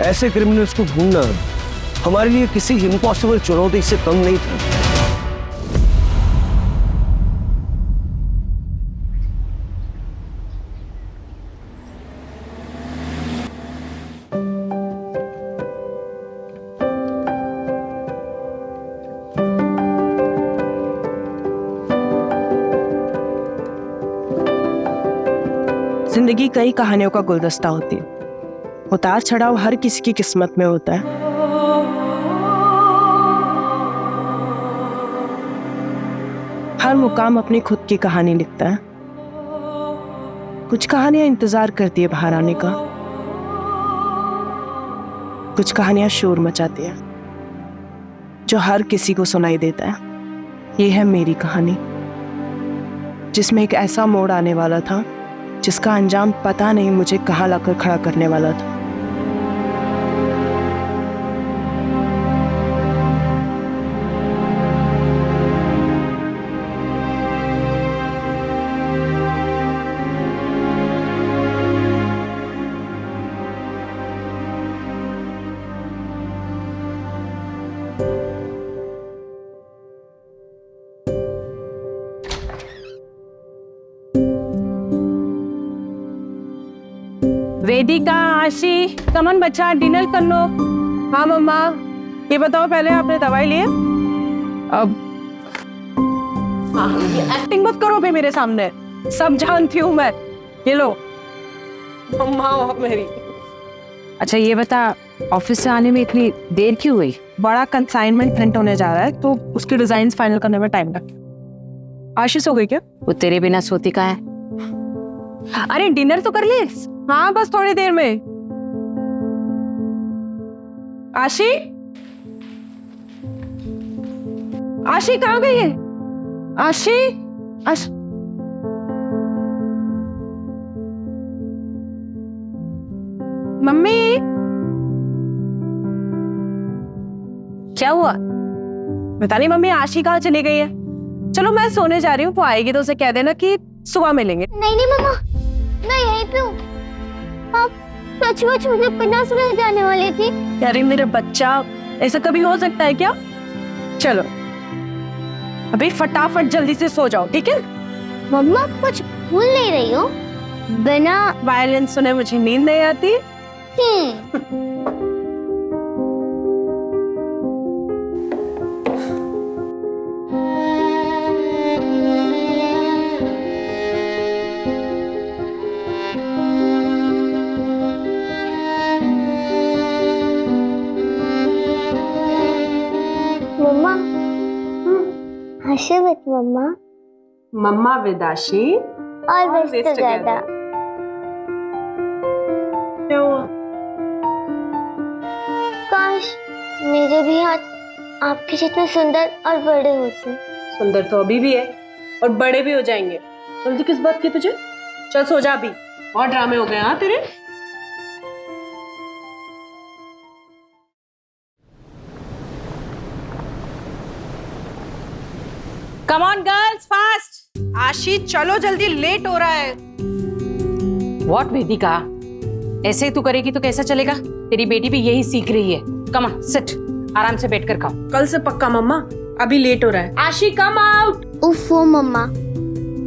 ऐसे क्रिमिनल्स को ढूंढना हमारे लिए किसी इम्पॉसिबल चुनौती से कम नहीं था। जिंदगी कई कहानियों का गुलदस्ता होती है। उतार चढ़ाव हर किसी की किस्मत में होता है। हर मुकाम अपनी खुद की कहानी लिखता है। कुछ कहानियां इंतजार करती है बाहर आने का, कुछ कहानियां शोर मचाती है जो हर किसी को सुनाई देता है। ये है मेरी कहानी, जिसमें एक ऐसा मोड़ आने वाला था जिसका अंजाम पता नहीं मुझे कहाँ लाकर खड़ा करने वाला था। वेदिका, आशी, कमन बच्चा डिनर कर लो। हाँ मम्मा, ये बताओ पहले आपने दवाई ली है? अब एक्टिंग मत करो भी मेरे सामने, सब जानती हूँ मैं। ये लो मम्मा मेरी। अच्छा ये बता, ऑफिस से आने में इतनी देर क्यों हुई? बड़ा कंसाइनमेंट प्रिंट होने जा रहा है तो उसके डिजाइन फाइनल करने में टाइम लगा। आशीष हो गई क्या? वो तेरे बिना सोती कहाँ है? अरे डिनर तो कर ली। हाँ बस थोड़ी देर में। आशी, आशी कहाँ गई है? आशी, मम्मी क्या हुआ? पता नहीं मम्मी आशी कहाँ चली गई है। चलो मैं सोने जा रही हूँ, वो आएगी तो उसे कह देना कि सुबह मिलेंगे। नहीं नहीं मम्मा, मैं यहीं पे हूँ। आप सचमुच मुझे बिना सुने जाने वाली थी? अरे मेरा बच्चा, ऐसा कभी हो सकता है क्या? चलो अभी फटाफट जल्दी से सो जाओ, ठीक है? मम्मा कुछ भूल नहीं रही हो? बिना वायलिन सुने मुझे नींद नहीं आती। मम्मा हंसे मत मम्मा। मम्मा विदाशी और बेस्ट टुगेदर। क्या हुआ? काश मेरे भी हाथ आपके जितने सुंदर और बड़े होते। सुंदर तो अभी भी है और बड़े भी हो जाएंगे। जल्दी किस बात की तुझे? चल सो जा अभी, और ड्रामे हो गए हाँ तेरे। Come on girls, fast! आशी चलो जल्दी, लेट हो रहा है। व्हाट वेदिका, ऐसे ही तू करेगी तो कैसा चलेगा? तेरी बेटी भी यही सीख रही है। कम ऑन सिट, आराम से बैठकर खाओ। कल से पक्का मम्मा, अभी लेट हो रहा है। आशी कम आउट। उफ़ो मम्मा,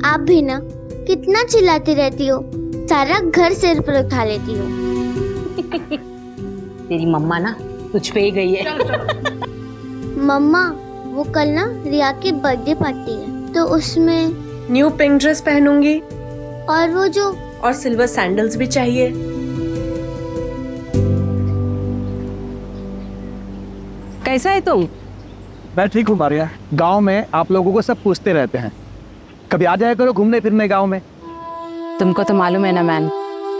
आप भी ना कितना चिल्लाती रहती हो, सारा घर सिर पर उठा लेती हो। तेरी मम्मा ना तुझ पे ही गई है। मम्मा वो कल ना रिया की बर्थडे पार्टी है तो उसमें न्यू पिंक ड्रेस पहनूंगी और वो जो और सिल्वर सैंडल्स भी चाहिए। कैसा है तुम? मैं ठीक हूँ मारिया। गांव में आप लोगों को सब पूछते रहते हैं, कभी आ जाया करो घूमने फिरने गांव में। तुमको तो मालूम है ना मैन,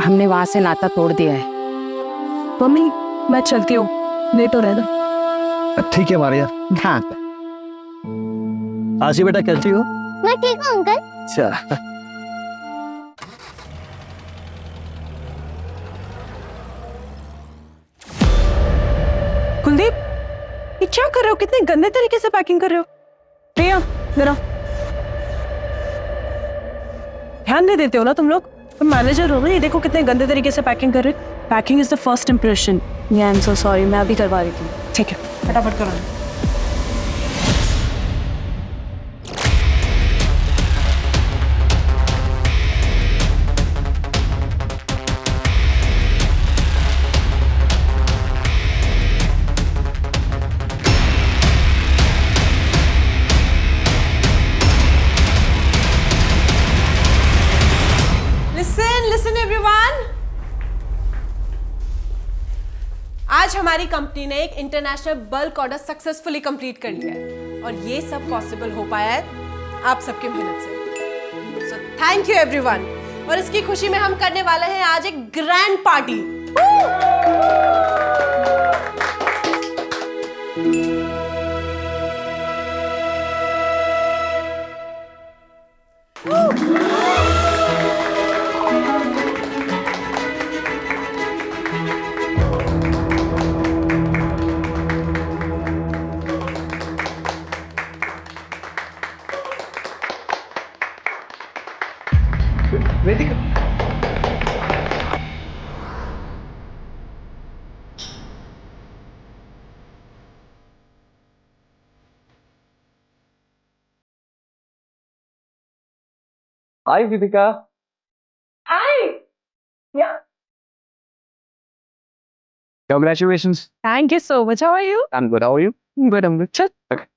हमने वहां से नाता तोड़ दिया है। मम्मी मैं चलती हूँ, लेट हो रहा है ना। ठीक है मारिया। हाँ आशी बेटा कैसी हो? मैं ठीक हूँ अंकल। अच्छा कुलदीप, ये क्या कर रहे हो? कितने गंदे तरीके से पैकिंग कर रहे हो। प्रिया जरा ध्यान नहीं देते हो ना तुम लोग? तुम मैनेजर हो ना, ये देखो कितने गंदे तरीके से पैकिंग कर रहे हो। Packing is the first impression. I am so sorry, मैं अभी करवा रही थी। ठीक है, फटाफट करो। Listen everyone. आज हमारी कंपनी ने एक international bulk order successfully complete कर लिया है और ये सब पॉसिबल हो पाया है आप सबके मेहनत से। So thank you everyone. और इसकी खुशी में हम करने वाले हैं आज एक grand party. Vedika, hi Vedika. Congratulations. Thank you so much. How are you? I'm good. How are you? Good, I am good. Okay.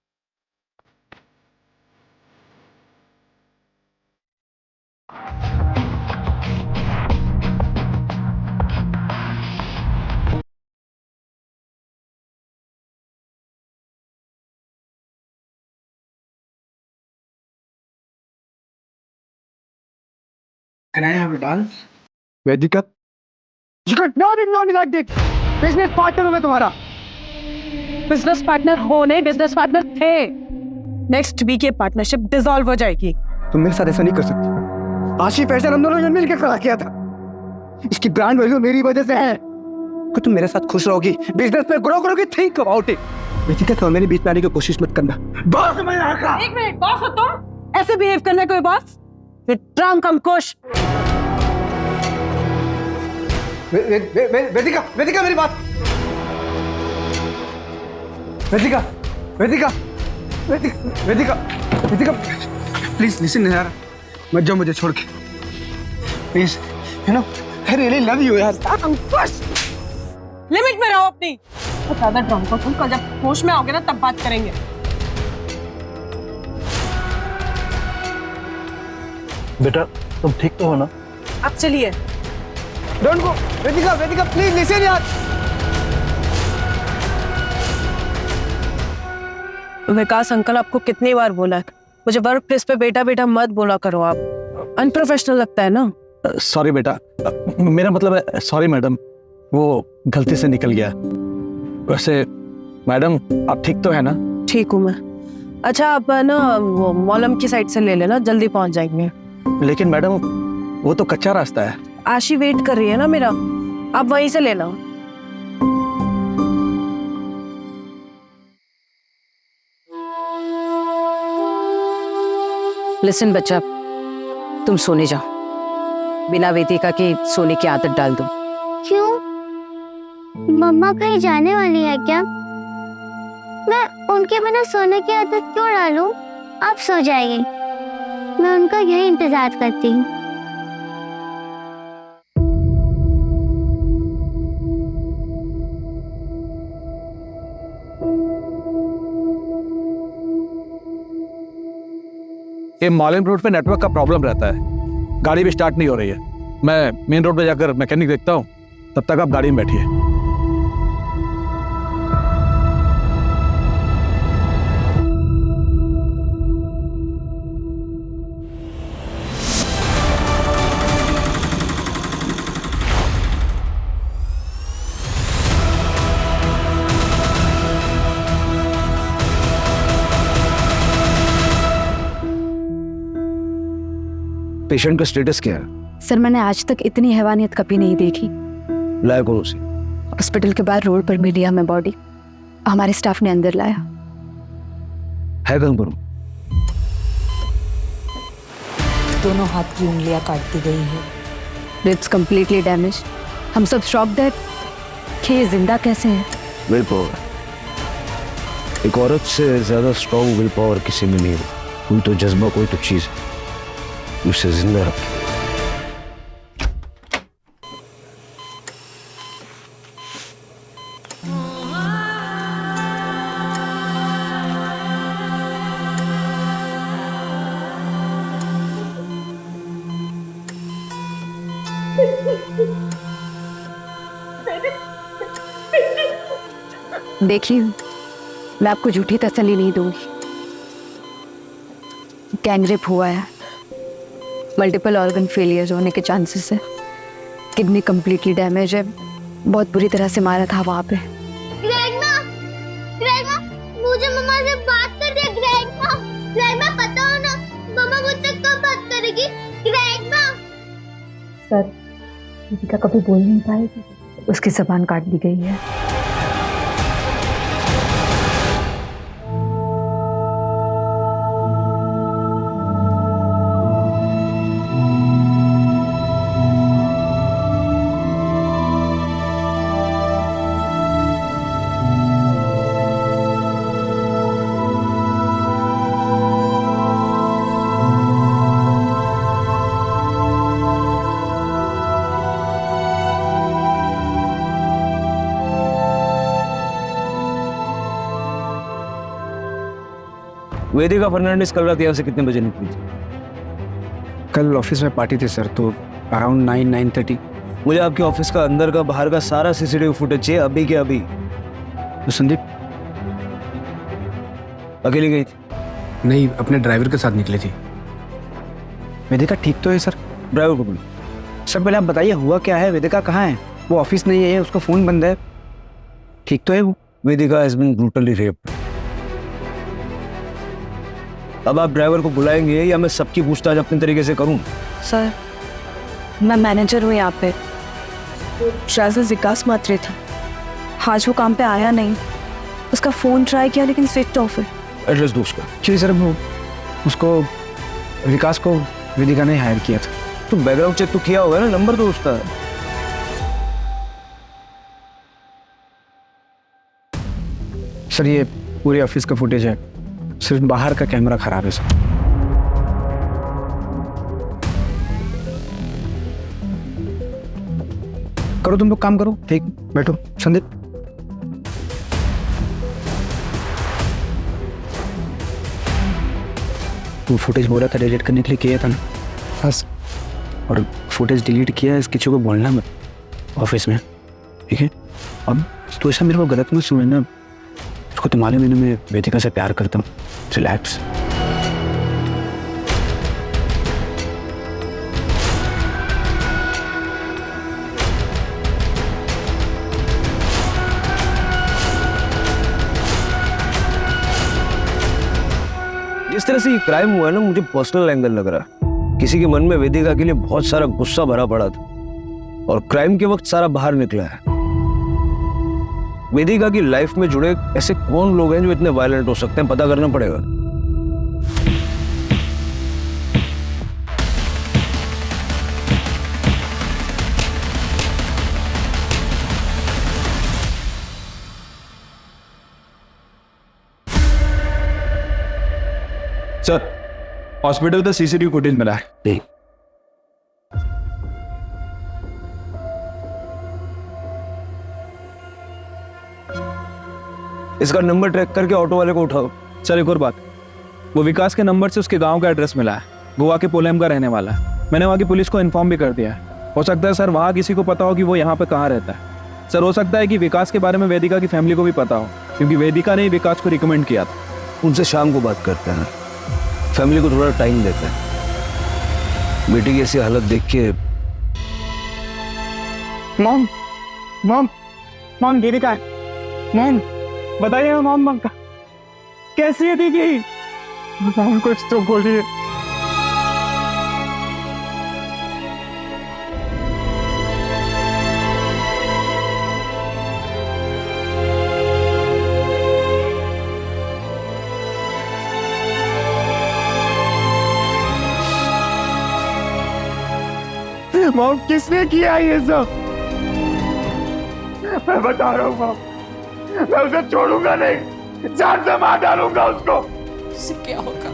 Can I have a dance? Vedika, you got not ignore me like this. Business partner हूँ मैं तुम्हारा। Business partner हो नहीं, business partner थे। Next week ये partnership dissolve हो जाएगी। तुम मेरे साथ ऐसा नहीं कर सकती। आशी पैसा हम दोनों ने मिलकर खड़ा किया था। इसकी ब्रांड वैल्यू मेरी वजह से है। कि तुम मेरे साथ खुश रहोगी, बिजनेस में ग्रो करोगी, थिंक अबाउट इट। वेदिका, तुम मेरे बीच में आने की कोशिश मत करना। बॉस समझ रहा। एक मिनट, बॉस हो तुम? ऐसे बिहेव करना है कोई बॉस? ट्रंक हम खुश। वेदिका, वेदिका मेरी बात। वेदिका, वेदिका, वेदिका, वेदिका, प्लीज लिसन यार, मत जाओ मुझे छोड़ के, please. You know I really love you यार। लिमिट में रहो अपनी। तो ज्यादा ड्रंक हो तुम, कल जब होश में आओगे ना तब बात करेंगे। बेटा तुम ठीक तो हो ना? अब चलिए। Don't go Vedika, Vedika please listen यार। विकास अंकल, आपको कितनी बार बोला है मुझे वर्क प्लेस पे बेटा बेटा मत बोला करो, आप अनप्रोफेशनल लगता है ना। सॉरी बेटा, मेरा मतलब है सॉरी मैडम, वो गलती से निकल गया। वैसे मैडम आप ठीक तो है ना? ठीक हूँ मैं। अच्छा आप ना वो मॉलम की साइड से ले लेना, जल्दी पहुंच जाएंगे। लेकिन मैडम वो तो कच्चा रास्ता है। आशी वेट कर रही है ना मेरा, आप वहीं से लेना। लिसन बच्चा, तुम सोने जाओ। बिना वेदिका के सोने की आदत डाल दो। क्यों? मम्मा कहीं जाने वाली है क्या? मैं उनके बिना सोने की आदत क्यों डालूं? आप सो जाएंगे, मैं उनका यही इंतजार करती हूँ। ये मॉलिन रोड पे नेटवर्क का प्रॉब्लम रहता है, गाड़ी भी स्टार्ट नहीं हो रही है। मैं मेन रोड पे जाकर मैकेनिक देखता हूँ, तब तक आप गाड़ी में बैठिए। पेशेंट का स्टेटस क्या है? सर मैंने आज तक इतनी हैवानियत कभी नहीं देखी। लाया कौन सी? हॉस्पिटल के बाहर रोड पर मिली हमें बॉडी, हमारे स्टाफ ने अंदर लाया। है कहाँ पर? दोनों हाथ की उंगलियां काट दी गई है। Ribs completely damage. हम सब शॉक्ड है। कि ये जिंदा कैसे है? Will power. एक औरत से ज्यादा स्ट्रॉन्ग विल पावर किसी में नहीं है। कोई तो जज्बा, कोई तो चीज उसे जिंदा रखे। देखिए, मैं आपको झूठी तसल्ली नहीं दूंगी। गैंगरेप हुआ है, मल्टीपल ऑर्गन फेलियर होने के चांसेस है, किडनी कंप्लीटली डैमेज है, बहुत बुरी तरह से मारा था वहां पे। ग्रैंडमा, ग्रैंडमा, मुझे मम्मा से बात कर दे। ग्रैंडमा, ग्रैंडमा, पता हो ना मम्मा मुझसे कब बात करेगी? ग्रैंडमा। सर, दीपिका कभी बोल नहीं पाएगी, उसकी जबान काट दी गई है। वेदिका फर्नांडिस कल रात यहाँ से कितने बजे निकली थी? कल ऑफिस में पार्टी थी सर, तो अराउंड 9-9:30। मुझे आपके ऑफिस का अंदर का बाहर का सारा सीसीटीवी फुटेज चाहिए, अभी के अभी। तो संदीप अकेली गई थी? नहीं, अपने ड्राइवर के साथ निकली थी। वेदिका ठीक तो है सर? ड्राइवर को बोलो। सर पहले आप बताइए हुआ क्या है? वेदिका कहाँ है? वो ऑफिस नहीं है, उसका फोन बंद है, ठीक तो है वो? वेदिका हैज बीन ब्रूटली रेप्ड। अब आप ड्राइवर को बुलाएंगे या मैं सबकी पूछताछ अपने तरीके से करूं? सर, मैं मैनेजर हूँ यहाँ पे। ड्राइवर विकास मात्रे था, आज वो काम पे आया नहीं। उसका फोन ट्राई किया लेकिन स्विच ऑफ है। एड्रेस दो उसका। जी सर, वो उसको विकास को वेदिका ने हायर किया था। तो बैकग्राउंड चेक तो किया होगा ना, नंबर दो उसका। सर ये पूरे ऑफिस का फुटेज है, सिर्फ बाहर का कैमरा खराब है सर। करो तुम लोग काम करो, ठीक बैठो। संदीप वो फुटेज बोला था डिलीट करने के लिए, किया था ना? बस। और फुटेज डिलीट किया है, इस किसी को बोलना मत ऑफिस में, ठीक है? अब तो ऐसा मेरे को गलत मत सुनना, उसको तो मालूम है मैं वेदिका से प्यार करता हूँ। रिलैक्स। जिस तरह से ये क्राइम हुआ है ना, मुझे पर्सनल एंगल लग रहा है। किसी के मन में वेदिका के लिए बहुत सारा गुस्सा भरा पड़ा था और क्राइम के वक्त सारा बाहर निकला है। वेदिका की लाइफ में जुड़े ऐसे कौन लोग हैं जो इतने वायलेंट हो सकते हैं, पता करना पड़ेगा। सर, हॉस्पिटल का सीसीटीवी फुटेज मिला है। ठीक। इसका नंबर ट्रैक करके ऑटो वाले को उठाओ। सर एक और बात, वो विकास के नंबर से उसके गांव का एड्रेस मिला है, गोवा के पोलेम का रहने वाला है। मैंने वहाँ की पुलिस को इन्फॉर्म भी कर दिया है। हो सकता है सर वहाँ किसी को पता हो कि वो यहाँ पे कहाँ रहता है। सर हो सकता है कि विकास के बारे में वेदिका की फैमिली को भी पता हो, क्योंकि वेदिका ने ही विकास को रिकमेंड किया था। उनसे शाम को बात करते हैं, फैमिली को थोड़ा टाइम देते हैं। बेटी की ऐसी हालत देख के। मॉम मॉम मॉम दीदी का मॉम बताइए मॉम कैसी है दीदी? मॉम कुछ तो बोलिए। मॉम किसने किया ये सब? मैं बता रहा हूँ माँ, मैं उसे छोड़ूंगा नहीं, जान से मार डालूंगा उसको। उससे क्या होगा?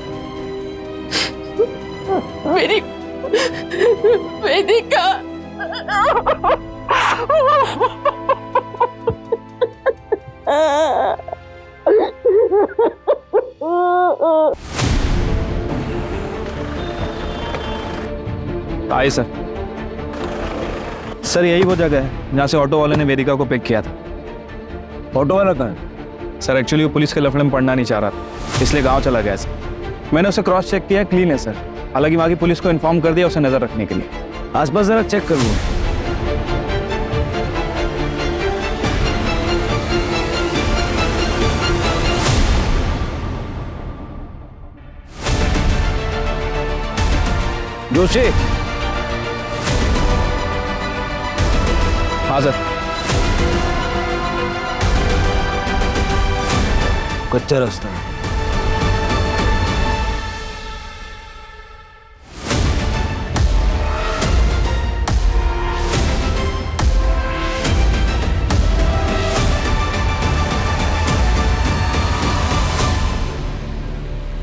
मेरी वेदिका। आइए सर। सर यही वो जगह है जहाँ से ऑटो वाले ने वेदिका को पिक किया था। ऑटो वाला कहाँ है? सर एक्चुअली वो पुलिस के लफड़े में पड़ना नहीं चाह रहा था, इसलिए गांव चला गया सर। मैंने उसे क्रॉस चेक किया, क्लीन है सर। हालांकि वहाँ की पुलिस को इन्फॉर्म कर दिया उसे नजर रखने के लिए। आसपास जरा चेक कर लो। जोशी। हाँ सर। कच्चा रास्ता है।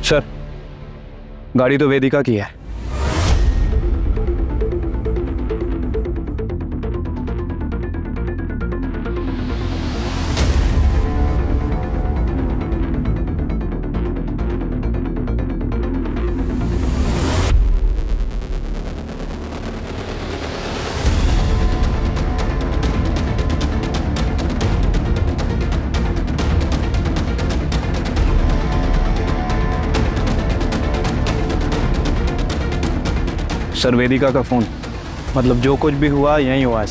सर गाड़ी तो वेदिका की है। सर वेदिका का फोन, मतलब जो कुछ भी हुआ यहीं हुआ है।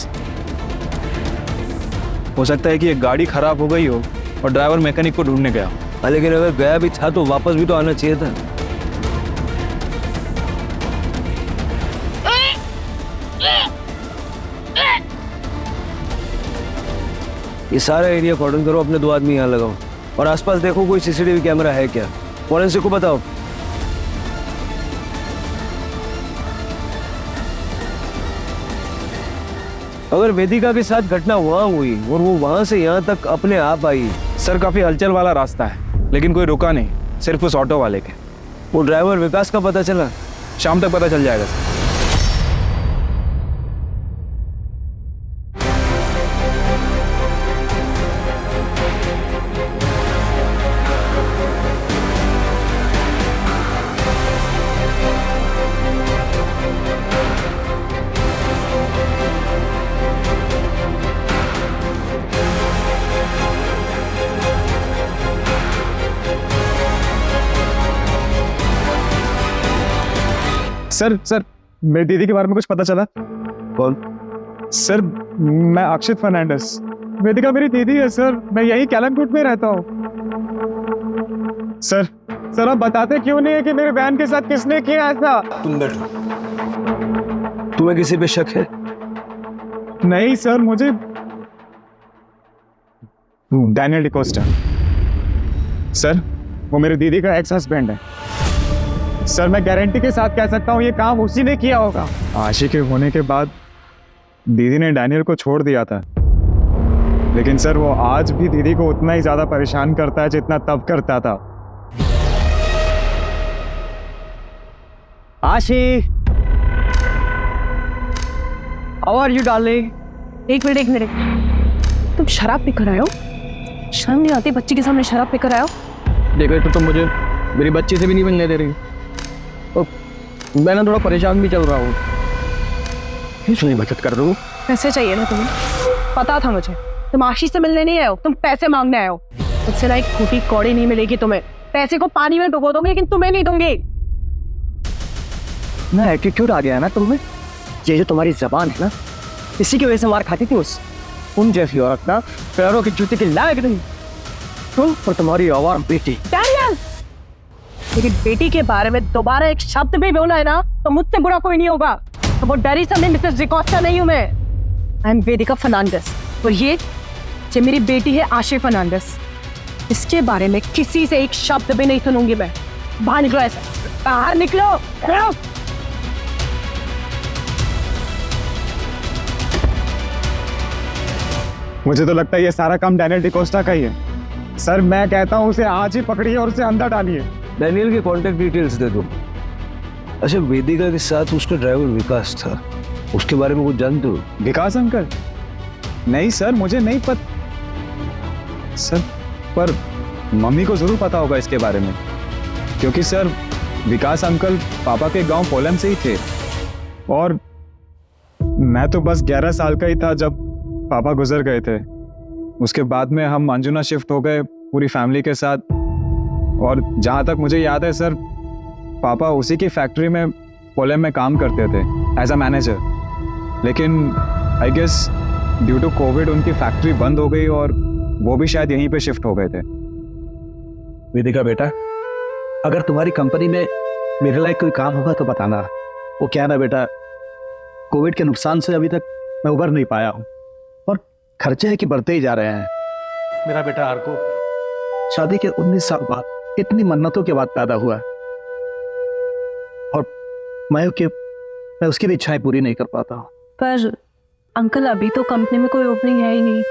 हो सकता है कि ये गाड़ी खराब हो गई हो और ड्राइवर मैकेनिक को ढूंढने गया हो। लेकिन अगर गया भी था तो वापस भी तो आना चाहिए था। ये सारा एरिया कॉर्डन करो, अपने 2 आदमी यहाँ लगाओ और आसपास देखो कोई सीसीटीवी कैमरा है क्या। फॉरेंसिक को बताओ। अगर वेदिका के साथ घटना वहां हुई और वो वहां से यहाँ तक अपने आप आई। सर काफी हलचल वाला रास्ता है, लेकिन कोई रुका नहीं, सिर्फ उस ऑटो वाले के। वो ड्राइवर विकास का पता चला? शाम तक पता चल जाएगा सर। सर मेरी दीदी के बारे में कुछ पता चला? कौन? सर मैं अक्षित फर्नांडिस। वेदिका मेरी दीदी है सर, मैं यही कैलमकोट में रहता हूँ। सर आप बताते क्यों नहीं है कि मेरे बहन के साथ किसने किया ऐसा? तुम बैठो। तुम्हें किसी पे शक है? नहीं सर, मुझे डैनियल डिकोस्टा। सर वो मेरी दीदी का एक्स हस्बैंड है। सर मैं गारंटी के साथ कह सकता हूँ ये काम उसी ने किया होगा। आशी के होने के बाद दीदी ने डैनियल को छोड़ दिया था, लेकिन सर वो आज भी दीदी को उतना ही ज्यादा परेशान करता है जितना तब करता था। आशी, हाउ आर यू डार्लिंग? एक मिनट, तुम शराब पीकर आए हो? शर्म नहीं आती बच्ची के सामने शराब पीकर आए हो? देखो तो तुम मुझे मेरी बच्ची से भी नहीं मिलने दे रही और मैं ना थोड़ा परेशान भी चल रहा हूँ। इसलिए बचत कर दूँ। पैसे चाहिए ना तुम्हें? पता था मुझे तुम आशीष से मिलने नहीं आए हो, तुम पैसे मांगने आए हो। उससे ना एक फूटी कौड़ी नहीं मिलेगी तुम्हें। पैसे को पानी में डुबो दोगे लेकिन तुम्हें नहीं दूंगी। ना एटीट्यूड आ गया है ना तुम्हें। ये जो तुम्हारी जबान है ना, इसी की वजह से मार खाती थी उन जैसी औरत ना पैरों की जूती की लायक नहीं। तुम और तुम्हारी आवारा बेटी। डैनियल, मेरी बेटी के बारे में दोबारा एक शब्द भी बोला है ना तो मुझसे बुरा कोई नहीं होगा। तो वो डरी समझे मिसेस डिकोस्टा नहीं हूं मैं। आई एम वेदिका फर्नांडिस और ये मेरी बेटी है आशी फर्नांडिस। इसके बारे में किसी से एक शब्द भी नहीं सुनूंगी मैं। बाहर निकलो, ऐसा बाहर निकलो। मुझे तो लगता है ये सारा काम डैनियल डिकोस्टा का ही है। सर मैं कहता हूँ उसे आज ही पकड़िए और उसे अंदर डालिए। डैनियल के कॉन्टेक्ट डिटेल्स दे दो। अच्छा, वेदिका के साथ उसका ड्राइवर विकास था, उसके बारे में कुछ जानते हो? विकास अंकल? नहीं सर, मुझे नहीं पता सर, पर मम्मी को जरूर पता होगा इसके बारे में, क्योंकि सर विकास अंकल पापा के गांव पोलैंड से ही थे और मैं तो बस 11 साल का ही था जब पापा गुजर गए थे। उसके बाद में हम अंजुना शिफ्ट हो गए पूरी फैमिली के साथ, और जहाँ तक मुझे याद है सर, पापा उसी की फैक्ट्री में पोलैंड में काम करते थे एज अ मैनेजर। लेकिन I guess due to covid उनकी फैक्ट्री बंद हो गई और वो भी शायद यहीं पे शिफ्ट हो गए थे। वेदिका बेटा, अगर तुम्हारी कंपनी में मेरे लायक कोई काम होगा तो बताना। वो क्या ना बेटा, कोविड के नुकसान से अभी तक मैं उबर नहीं पाया हूँ और खर्चे है कि बढ़ते ही जा रहे हैं। मेरा बेटा आर्को शादी के 19 साल बाद इतनी मन्नतों के बाद पैदा हुआ और मैं उसकी भी इच्छाएं पूरी नहीं कर पाता हूँ। पर अंकल, अभी तो कंपनी में कोई ओपनिंग है ही नहीं।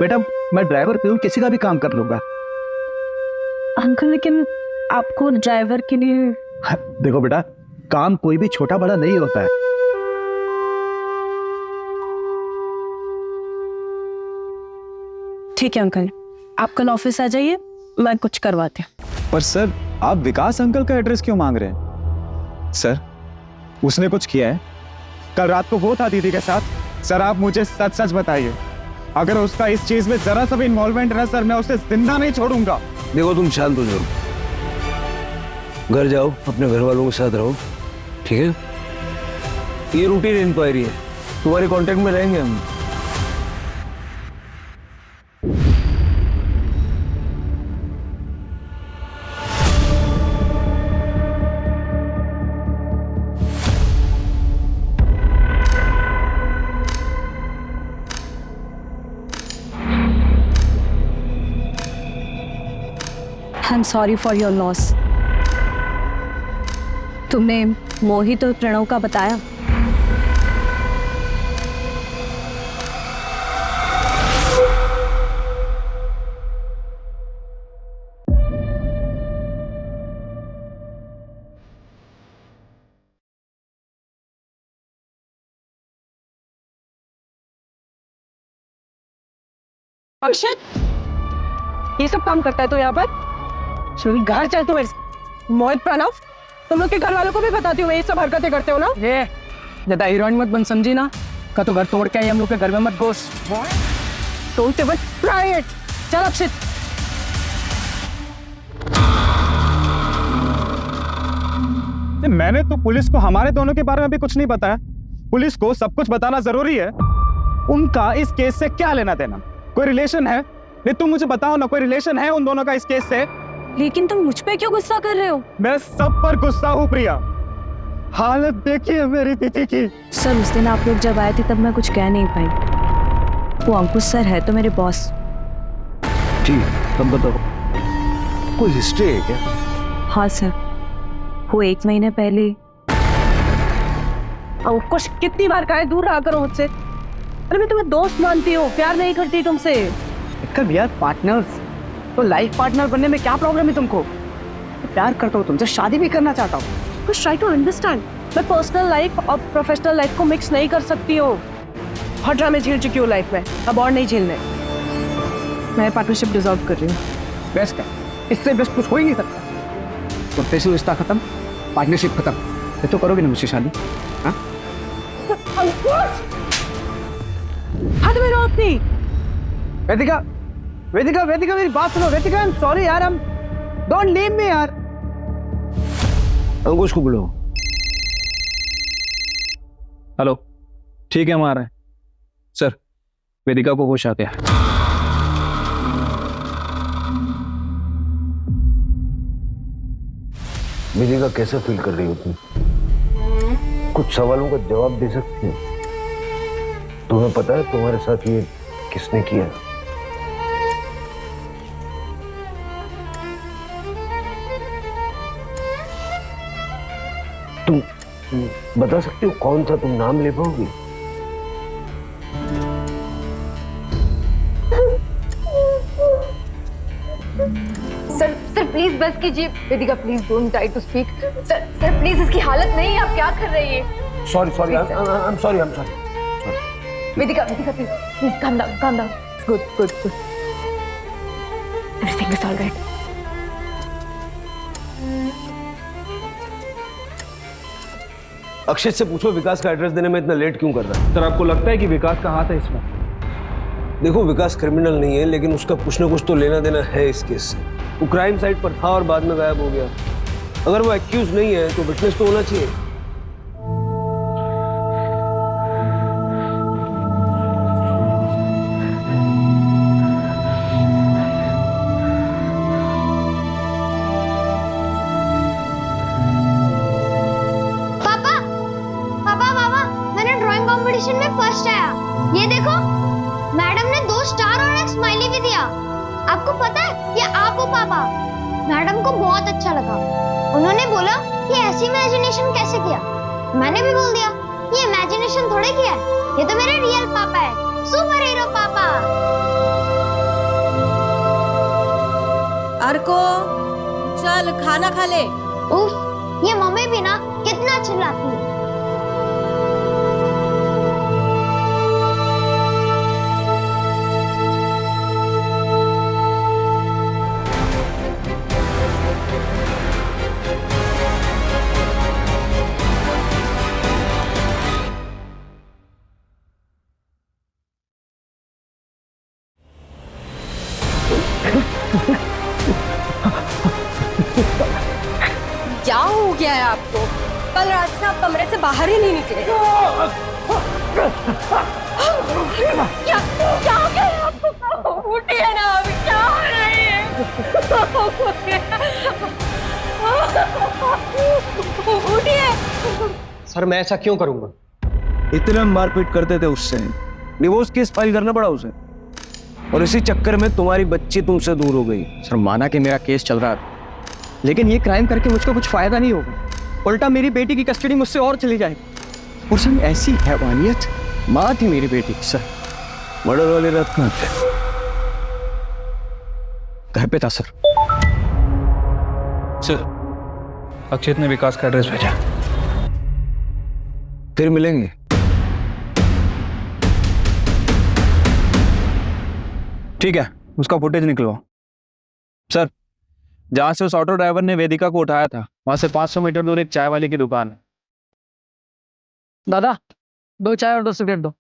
बेटा मैं ड्राइवर पे हूँ, किसी का भी काम कर लूंगा। अंकल, लेकिन आपको ड्राइवर के लिए... देखो बेटा, काम कोई भी छोटा बड़ा नहीं होता है। ठीक है अंकल, आप कल ऑफिस आ जाइए, मैं कुछ करवाती हूँ। पर सर आप विकास अंकल का एड्रेस क्यों मांग रहे हैं? सर उसने कुछ किया है? कल रात को वो था दीदी के साथ। सर आप मुझे सच सच बताइए, अगर उसका इस चीज में जरा सा भी इन्वॉल्वमेंट है सर, मैं उसे जिंदा नहीं छोड़ूंगा। देखो तुम शांत हो जाओ, घर जाओ, अपने घर वालों के साथ रहो, ठीक है? ये रूटीन इंक्वायरी है, तुम्हारे कांटेक्ट में रहेंगे हम। आई am sorry for your loss. तुमने मोहित और प्रणव का बताया? अक्षत, ये सब काम करता है तो यहाँ पर? घर चल तू मेरे से। मोहित, प्रणव, तुम लोग के घर वालों को भी बताती हो ये सब हरकतें करते हो ना? ये ज्यादा हीरोइन मत बन, समझी ना? का तो घर तोड़ के आई, हम लोग के घर में मत घुस। तोड़ते बस प्राइवेट। चल अक्षित। मैंने तो पुलिस को हमारे दोनों के बारे में भी कुछ नहीं बताया। पुलिस को सब कुछ बताना जरूरी है। उनका इस केस से क्या लेना देना? कोई रिलेशन है? नहीं तुम मुझे बताओ ना, कोई रिलेशन है उन दोनों का इस केस से? लेकिन तुम मुझ पे क्यों गुस्सा कर रहे हो? मैं सब पर गुस्सा हूँ प्रिया। हालत देखिए मेरी दीदी की। सर उस दिन आप लोग जब आए थे तब मैं कुछ कह नहीं पाई। वो अंकुश सर है तो मेरे बॉस। ठीक, तब बताओ, कोई हिस्ट्री है क्या? हाँ सर, वो 1 महीने पहले। अंकुश कितनी बार कहा है दूर रहा करो मुझसे। अरे मैं तुम्हें दोस्त मानती हूँ, प्यार नहीं करती तुमसे। यार पार्टनर्स तो लाइफ पार्टनर बनने में क्या प्रॉब्लम है तुमको? तो प्यार करता हूँ तुमसे, शादी भी करना चाहता हूँ। कुछ ट्राई टू अंडरस्टैंड। मैं पर्सनल लाइफ और प्रोफेशनल लाइफ को मिक्स नहीं कर सकती हूँ। हर ड्रामे झेल चुकी हूँ लाइफ में, अब और नहीं झेलने। मैं पार्टनरशिप डिजॉल्व कर रही हूँ। बेस्ट है, इससे बेस्ट कुछ हो ही नहीं सकता। प्रोफेशनल रिश्ता खत्म, पार्टनरशिप खत्म। ये तो करोगे ना मुझसे शादी? हाँ? हाथ में रो अपनी। वेदिका, वेदिका, वेदिका मेरी बात सुनो। वेदिका, आई एम सॉरी यार, हम डोंट लीव मी यार। अंकुश को बुलाओ। हेलो, ठीक है, हम आ रहे हैं। सर वेदिका को होश आ गया। वेदिका कैसा फील कर रही हो तुम? कुछ सवालों का जवाब दे सकती हो? तुम्हें पता है तुम्हारे साथ ये किसने किया? तुम बता सकती हो कौन था? तुम नाम ले पाओगी? बस कीजिए। Vedika please don't try to speak. Sir sir please, इसकी हालत नहीं है, आप क्या कर रही है? Sorry I am sorry Vedika Vedika please please calm down. Good. Everything is all right. Akshit से पूछो विकास का एड्रेस देने में इतना लेट क्यों कर रहा है। सर आपको लगता है कि विकास का हाथ है इसमें? देखो विकास क्रिमिनल नहीं है, लेकिन उसका कुछ ना कुछ तो लेना देना है इस केस से। वो क्राइम साइट पर था और बाद में गायब हो गया। अगर वो एक्यूज नहीं है तो विटनेस तो होना चाहिए। कंपटीशन में फर्स्ट आया। ये देखो, मैडम ने 2 स्टार और एक स्माइली भी दिया। आपको पता है ये आप हो पापा। मैडम को बहुत अच्छा लगा। उन्होंने बोला कि ऐसी इमेजिनेशन कैसे किया। मैंने भी बोल दिया ये इमेजिनेशन थोड़े किया है, ये तो मेरे रियल पापा है, सुपर हीरो पापा। अर्को चल खाना खा ले। उफ, ये मम्मी भी ना कितना चिल्लाती है। क्या हो गया है आपको? कल रात से आप कमरे से बाहर ही नहीं निकले। क्या क्या हो गया है आपको? उठिए ना, अभी क्या हो रही है? उठिए। सर मैं ऐसा क्यों करूंगा? इतना मारपीट करते थे उससे, डिवोर्स केस फाइल करना पड़ा उसे, और इसी चक्कर में तुम्हारी बच्ची तुमसे दूर हो गई। सर माना कि मेरा केस चल रहा था, लेकिन ये क्राइम करके मुझको कुछ फायदा नहीं होगा। उल्टा मेरी बेटी की कस्टडी मुझसे और चली जाएगी। और सर ऐसी हैवानियत माँ थी मेरी बेटी। सर मर्डर वाली रात कहाँ थे? घर पे था सर। सर अक्षित ने विकास का एड्रेस भेजा। फिर मिलेंगे। ठीक है, उसका फुटेज निकलवाओ। सर जहां से उस ऑटो ड्राइवर ने वेदिका को उठाया था वहां से 500 मीटर दूर एक चाय वाले की दुकान है। दादा 2 चाय और 2 सिगरेट दो।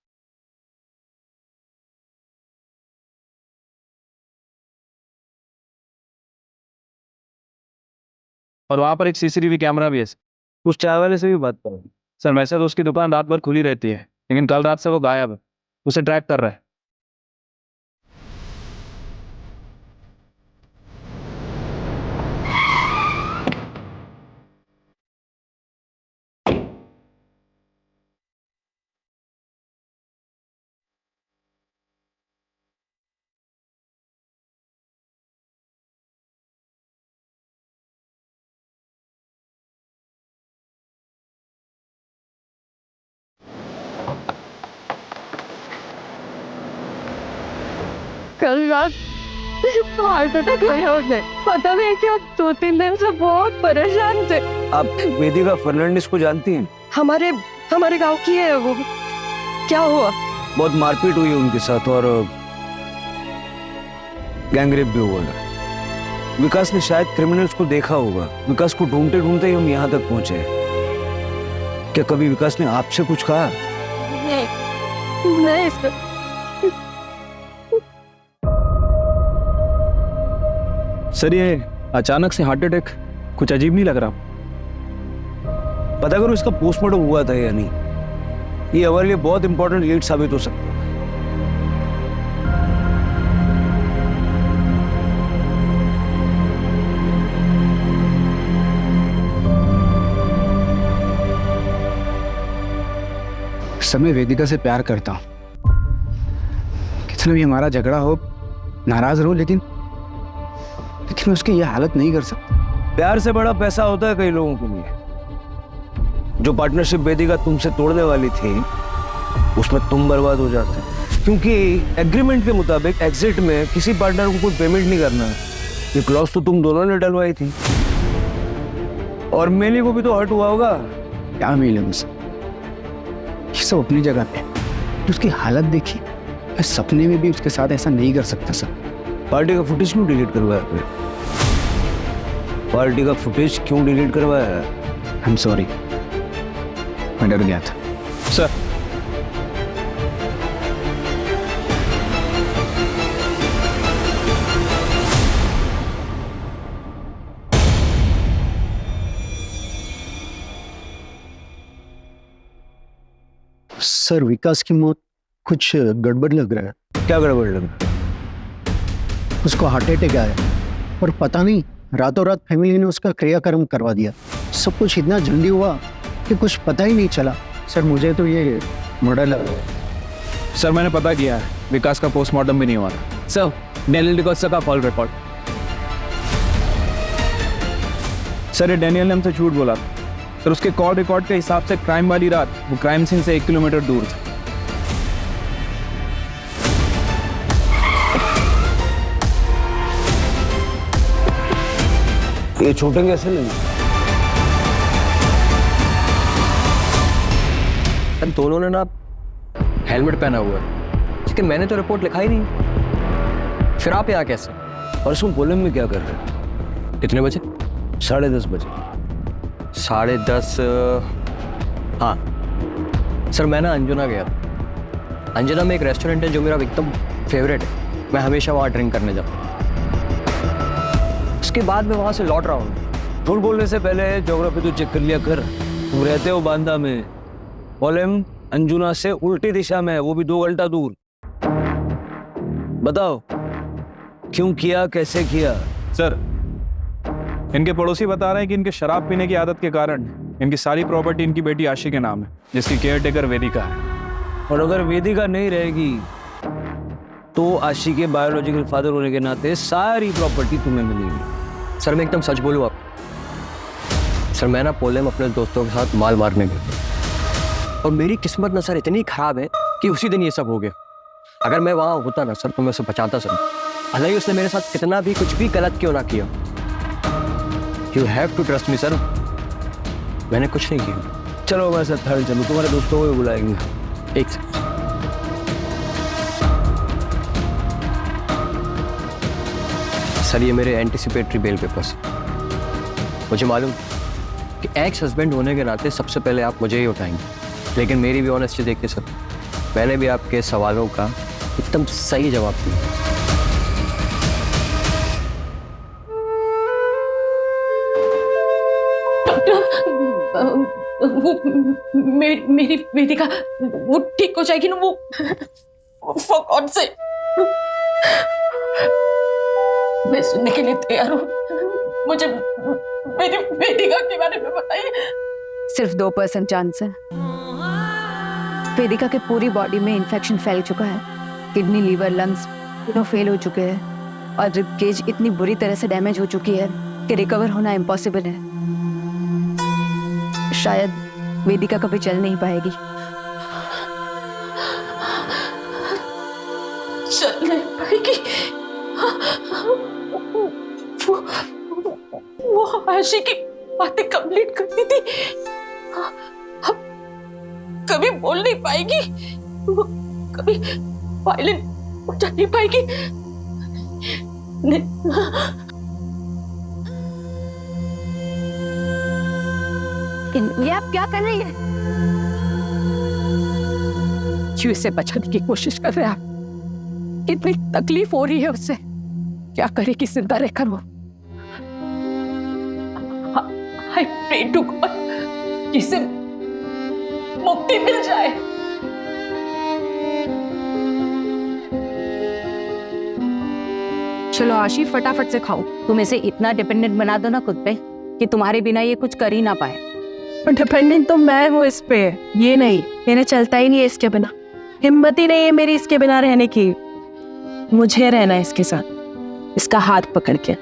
और वहां पर एक सीसीटीवी कैमरा भी है। उस चाय वाले से भी बात करो। सर वैसे तो उसकी दुकान रात भर खुली रहती है, लेकिन कल रात से वो गायब है। उसे ट्रैक कर रहा है। कल रात हार्ट अटैक आया उसे। पता नहीं क्या 2-3 दिन से बहुत परेशान थे। आप वेदिका फर्नांडिस को जानती हैं? हमारे गांव की है वो। क्या हुआ? बहुत मारपीट हुई उनके साथ और गैंगरेप भी हुआ है। विकास ने शायद क्रिमिनल्स को देखा होगा। विकास को ढूंढते ढूंढते ही हम यहाँ तक पहुंचे। क्या कभी विकास ने आपसे कुछ कहा? नहीं सर। सर ये अचानक से हार्ट अटैक कुछ अजीब नहीं लग रहा? पता करो इसका पोस्टमार्टम हुआ था या नहीं। ये हमारे लिए बहुत इंपॉर्टेंट लीड साबित हो सकता है। सर मैं वेदिका से प्यार करता हूँ। कितना भी हमारा झगड़ा हो, नाराज रहूं, लेकिन मैं उसकी यह हालत नहीं कर सकता। प्यार से बड़ा पैसा होता है कई लोगों के लिए। जो पार्टनरशिप वेदिका तुमसे तोड़ने वाली थी उसमें तुम बर्बाद हो जाते, क्योंकि एग्रीमेंट के मुताबिक एग्जिट में किसी पार्टनर को कोई पेमेंट नहीं करना है। ये क्लॉज तो तुम दोनों ने डलवाई थी, और मेली को भी तो हर्ट हुआ होगा। क्या मिले मुझसे, ये सब अपनी जगह पे। तो उसकी हालत देखी, मैं सपने में भी उसके साथ ऐसा नहीं कर सकता सर। पार्टी का फुटेज क्यों डिलीट करवाया फिर? पार्टी का फुटेज क्यों डिलीट करवाया? आई एम सॉरी, मैं डर गया था। सर सर विकास की मौत कुछ गड़बड़ लग रहा है। क्या गड़बड़ लग रहा है? उसको हार्ट अटैक आया और पता नहीं रातों रात फैमिली ने उसका क्रियाक्रम करवा दिया। सब कुछ इतना जल्दी हुआ कि कुछ पता ही नहीं चला। सर मुझे तो ये मर्डर लग रहा है। सर मैंने पता किया है, विकास का पोस्टमार्टम भी नहीं हुआ था। सर डैनियल डिकोस्टा का कॉल रिकॉर्ड। सर ये डैनियल ने हमसे झूठ बोला था। सर उसके कॉल रिकॉर्ड के हिसाब से क्राइम वाली रात वो क्राइम सीन से 1 किलोमीटर दूर था। ये चोटें कैसे लगी? दोनों ने ना हेलमेट पहना हुआ है, लेकिन मैंने तो रिपोर्ट लिखा ही नहीं। फिर आप यहाँ कैसे? और उसमें पोलम में क्या कर रहे हैं? कितने बजे? 10:30 बजे। 10:30। हाँ सर, मैं ना अंजुना गया था। अंजुना में एक रेस्टोरेंट है जो मेरा एकदम फेवरेट है। मैं हमेशा वहाँ ड्रिंक करने जाता हूँ। उसके बाद मैं वहाँ से लौट रहा हूँ। झूठ बोलने से पहले ज्योग्राफी तो चेक कर लिया कर। तुम रहते हो बांदा में, पोलम अंजुना से उल्टी दिशा में है, वो भी 2 घंटा दूर। बताओ क्यों किया, कैसे किया? सर इनके पड़ोसी बता रहे हैं कि इनके शराब पीने की आदत के कारण इनकी सारी प्रॉपर्टी इनकी बेटी आशी के नाम है, जिसकी केयरटेकर वेदिका है। और अगर वेदिका नहीं रहेगी तो आशी के बायोलॉजिकल फादर होने के नाते सारी प्रॉपर्टी तुम्हें मिलेगी। सर मैं एकदम सच बोलूँ आप, सर मैं ना पोलम अपने दोस्तों के साथ माल मारने गया और मेरी किस्मत ना सर इतनी खराब है कि उसी दिन ये सब हो गया। अगर मैं वहाँ होता ना सर तो मैं उसे बचाता सर। हालांकि उसने मेरे साथ कितना भी कुछ भी गलत क्यों ना किया। You have to trust me sir, मैंने कुछ नहीं किया। चलो मैं सर थर्ड चलूँ, तुम्हारे दोस्तों को भी बुलाएंगे। एक सेकंड। सर ये मेरे एंटिसिपेटरी बेल पेपर्स। मुझे मालूम कि एक्स हस्बैंड होने के नाते सबसे पहले आप मुझे ही उठाएंगे, लेकिन मेरी भी ऑनेस्टी देखिए सर, मैंने भी आपके सवालों का एकदम सही जवाब दिया। वो मेरी वेदिका वो ठीक हो जाएगी ना? वो for God से मैं सुनने के लिए तैयार हूँ। मुझे मेरी वेदिका के बारे में बताइए। सिर्फ 2% चांस है। वेदिका के पूरी बॉडी में इन्फेक्शन फैल चुका है। किडनी, लीवर, लंग्स तीनों फेल हो चुके हैं और रिब केज इतनी बुरी तरह से डैमेज हो चुकी है कि रिकवर होना इम्पॉसिबल है। शायद वेदिका कभी चल नहीं पाएगी। चल नहीं पाएगी? वो आशी की बातें कंप्लीट करती थी, अब कभी बोल नहीं पाएगी, वो कभी वायलेंट हो जा नहीं पाएगी। ये आप क्या कर रही है? जीव से बचाने की कोशिश कर रहे हैं आप। कितनी तकलीफ हो रही है उससे, क्या करेगी जिंदा रहकर वो? I pray to God कि इसे मुक्ति मिल जाए। चलो आशी, फटाफट से खाओ। तुम इसे इतना डिपेंडेंट बना दो ना खुद पे कि तुम्हारे बिना ये कुछ कर ही ना पाए। डिपेंडेंट तो मैं हूँ इस पे, ये नहीं। मेरे चलता ही नहीं है इसके बिना, हिम्मत ही नहीं है मेरी इसके बिना रहने की। मुझे रहना है इसके साथ, इसका हाथ पकड़ के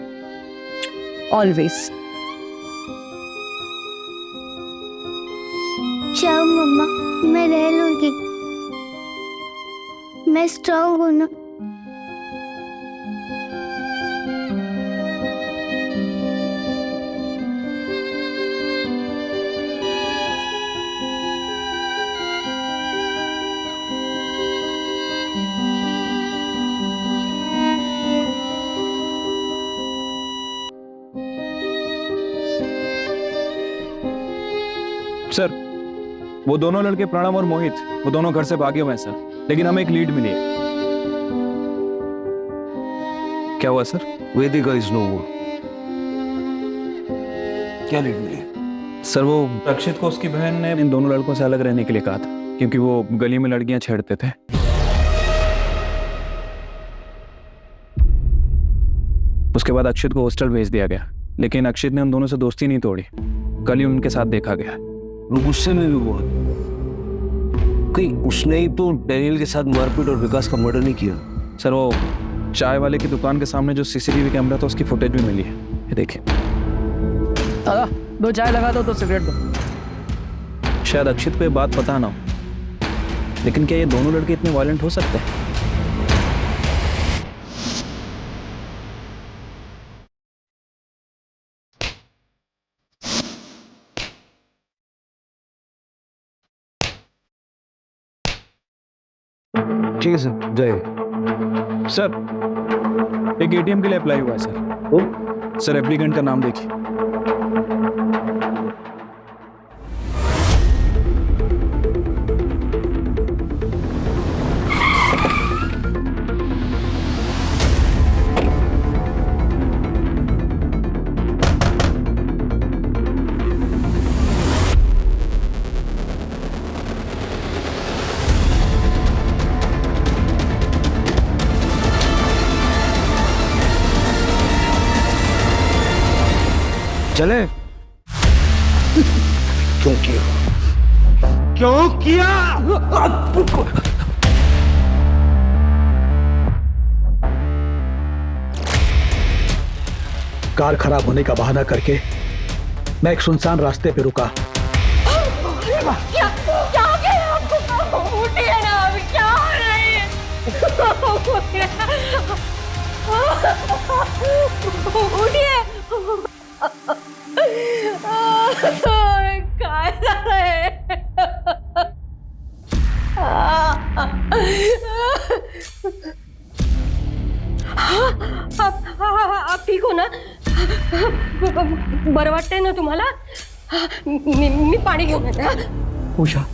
ऑलवेज। जाओ मम्मा, मैं रह लूंगी, मैं स्ट्रांग हूँ ना। सर वो दोनों लड़के प्रणव और मोहित वो दोनों घर से भागे हुए हैं सर, लेकिन हमें एक लीड मिली है। क्या हुआ सर? वेदिका इज नो मोर। क्या लीड मिली? सर वो रक्षित को उसकी बहन ने इन दोनों लड़कों से अलग रहने के लिए कहा था, क्योंकि वो गली में लड़कियां छेड़ते थे। उसके बाद अक्षित को हॉस्टल भेज दिया गया, लेकिन अक्षित ने उन दोनों से दोस्ती नहीं तोड़ी। कल ही उनके साथ देखा गया। वो गुस्से में भी बहुत। कहीं उसने ही तो डैनियल के साथ मारपीट और विकास का मर्डर नहीं किया? सर वो चाय वाले की दुकान के सामने जो सीसीटीवी कैमरा था उसकी फुटेज भी मिली है, ये देखिए। दादा 2 चाय लगा दो, 2 सिगरेट दो। शायद अक्षित को ये बात पता ना हो, लेकिन क्या ये दोनों लड़के इतने वायलेंट हो सकते हैं? ठीक है सर, जय। सर एक एटीएम के लिए अप्लाई हुआ है सर। सर एप्लीकेंट का नाम देखिए। चले? क्यों किया? क्यों किया? कार खराब होने का बहाना करके मैं एक सुनसान रास्ते पे रुका। क्या हो गया आपको? उठिए ना, अभी क्या हो रहा है? उठिए। आप ठीक हो ना? बरं वाटतंय ना तुम्हाला? मी पाणी घेऊन येते। उषा,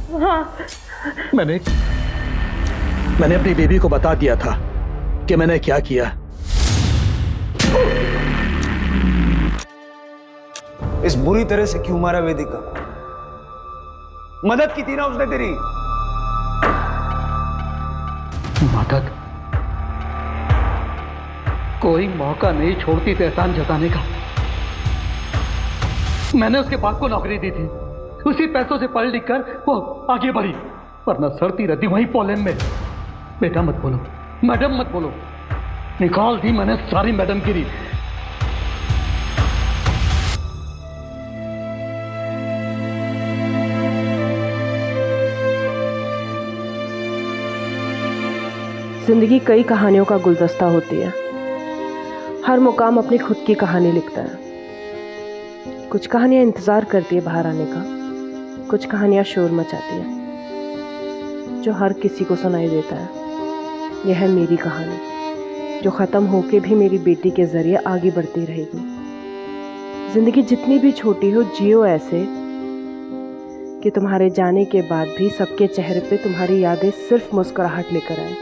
मैंने अपनी बेबी को बता दिया था कि मैंने क्या किया। इस बुरी तरह से क्यों मारा वेदिका? मदद की थी ना उसने तेरी। मदद? कोई मौका नहीं छोड़ती थी एहसान जताने का। मैंने उसके बाप को नौकरी दी थी, उसी पैसों से पढ़ लिख कर वो आगे बढ़ी, वरना सड़ती रहती वहीं पोलैंड में। बेटा मत बोलो, मैडम मत बोलो, निकाल दी मैंने सारी मैडम गिरी। जिंदगी कई कहानियों का गुलदस्ता होती है। हर मुकाम अपनी खुद की कहानी लिखता है। कुछ कहानियां इंतजार करती है बाहर आने का, कुछ कहानियां शोर मचाती है जो हर किसी को सुनाई देता है। यह है मेरी कहानी, जो ख़त्म होके भी मेरी बेटी के जरिए आगे बढ़ती रहेगी। जिंदगी जितनी भी छोटी हो, जियो ऐसे कि तुम्हारे जाने के बाद भी सबके चेहरे पे तुम्हारी यादें सिर्फ मुस्कुराहट लेकर आए।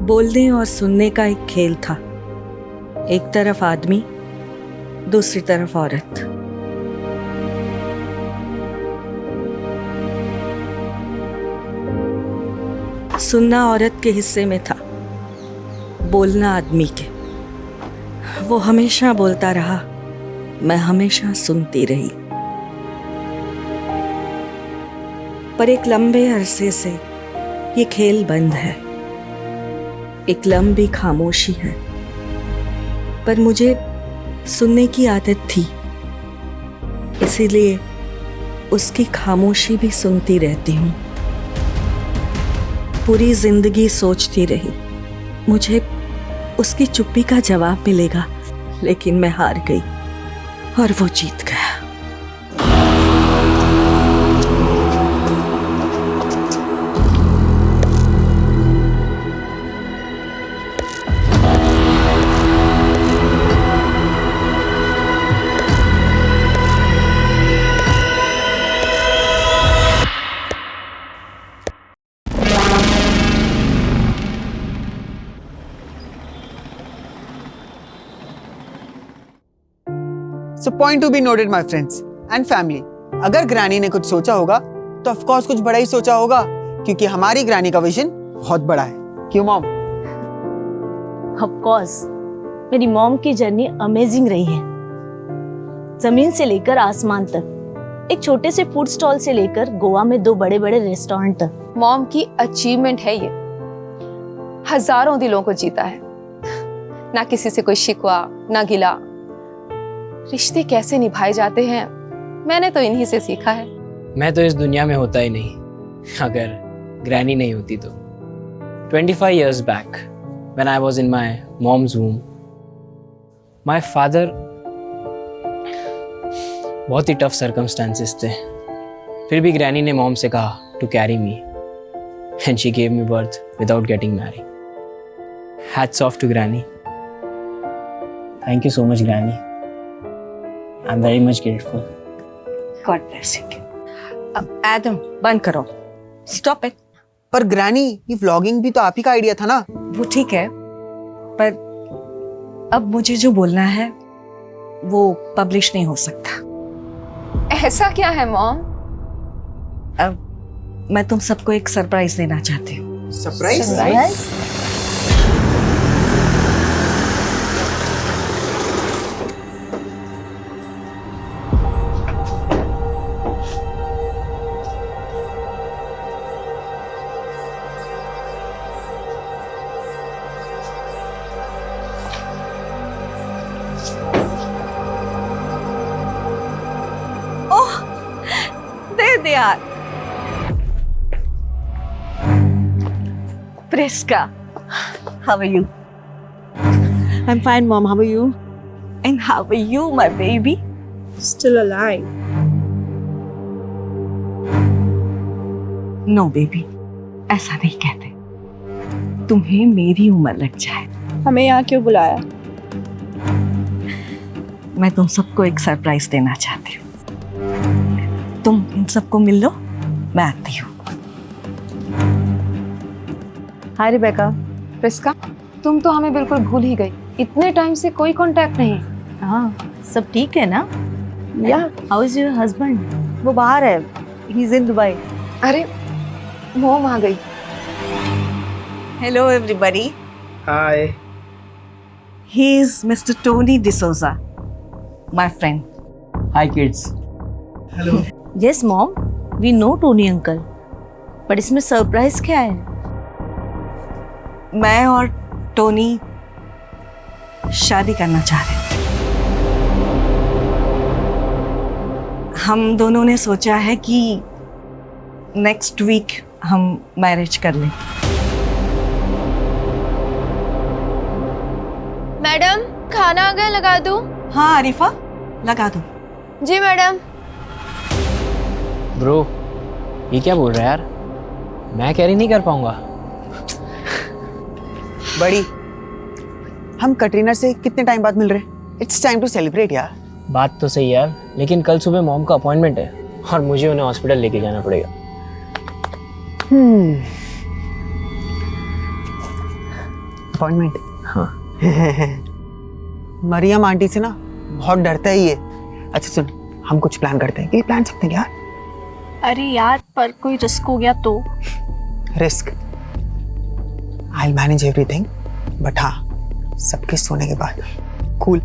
बोलने और सुनने का एक खेल था। एक तरफ आदमी, दूसरी तरफ औरत। सुनना औरत के हिस्से में था, बोलना आदमी के। वो हमेशा बोलता रहा, मैं हमेशा सुनती रही। पर एक लंबे अरसे से ये खेल बंद है। एक लंबी खामोशी है। पर मुझे सुनने की आदत थी, इसीलिए उसकी खामोशी भी सुनती रहती हूँ। पूरी जिंदगी सोचती रही मुझे उसकी चुप्पी का जवाब मिलेगा, लेकिन मैं हार गई और वो जीत गया। So point to be noted, my friends and family. अगर ग्रैनी ने कुछ सोचा होगा तो ऑफ कोर्स कुछ बड़ा ही सोचा होगा, क्योंकि हमारी ग्रैनी का विजन बहुत बड़ा है। क्यों मॉम? ऑफ कोर्स मेरी मॉम की जर्नी अमेजिंग रही है। जमीन से लेकर आसमान तक, एक छोटे से फूड स्टॉल से लेकर गोवा में 2 बड़े-बड़े रेस्टोरेंट तक। मॉम की अचीवमेंट है ये। हजारों दिलों को जीता है। ना किसी से कोई शिकवा, ना गिला। रिश्ते कैसे निभाए जाते हैं मैंने तो इन्हीं से सीखा है। मैं तो इस दुनिया में होता ही नहीं अगर ग्रैनी नहीं होती तो। 25 years back when I was in my mom's womb, my father, बहुत ही टफ सर्कमस्टांसेस थे, फिर भी ग्रैनी ने मॉम से कहा to carry me and she gave me birth without getting married. Hats off to Granny. Thank you so much, Granny. I'm very much grateful. God bless you. अब Adam बंद करो, stop it. पर granny, ये vlogging भी तो आप ही का idea था ना? वो ठीक है, पर अब मुझे जो बोलना है वो पब्लिश नहीं हो सकता। ऐसा क्या है मॉम? अब मैं तुम सबको एक सरप्राइज देना चाहती हूँ। सरप्राइज? दे यार। Priska, how are you? I'm fine, Mom. How are you? And how are you, my baby? Still alive. No, baby. ऐसा नहीं कहते। तुम्हें मेरी उम्र लग जाए। हमें यहाँ क्यों बुलाया? मैं तुम सबको एक सरप्राइज देना चाहती हूँ। तुम इन सबको मिल लो, मैं आती हूँ। हाय रिबेका। प्रिस्का, तुम तो हमें बिल्कुल भूल ही गई। इतने टाइम से कोई कांटेक्ट नहीं। हाँ, सब ठीक है ना? या हाउ इज योर हस्बैंड? वो बाहर है, ही इज इन दुबई। अरे मॉम आ गई। Hello everybody. Hi. He is mister Tony D'Souza, my friend. Hi kids. Hello. Yes mom, we know Tony uncle, पर इसमें सरप्राइज क्या है? मैं और टोनी शादी करना चाह रहे हैं। हम दोनों ने सोचा है कि नेक्स्ट वीक हम मैरिज कर लें। मैडम, खाना आ गया, लगा दूं? हाँ आरिफा, लगा दो। जी मैडम। ब्रो, ये क्या बोल रहा है यार? मैं कैरी नहीं कर पाऊंगा। बड़ी, हम कटरीना से कितने टाइम बाद मिल रहे हैं? इट्स टाइम टू सेलिब्रेट यार। बात तो सही यार, लेकिन कल सुबह मॉम का अपॉइंटमेंट है और मुझे उन्हें हॉस्पिटल लेके जाना पड़ेगा। अपॉइंटमेंट? हाँ। मरियम आंटी से ना बहुत डरता ही है। अच्छा सुन, हम कुछ प्लान करते हैं। ये प्लान सकते हैं यार? अरे यार, पर कोई रिस्क हो गया तो? Risk I manage everything, but हाँ सबके सोने के बाद। कूल।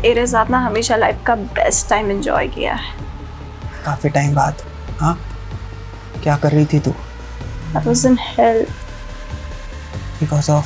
तेरे साथ ना हमेशा लाइफ का बेस्ट टाइम एंजॉय किया है। काफी टाइम बाद। हाँ, क्या कर रही थी तू? I was in hell. Because of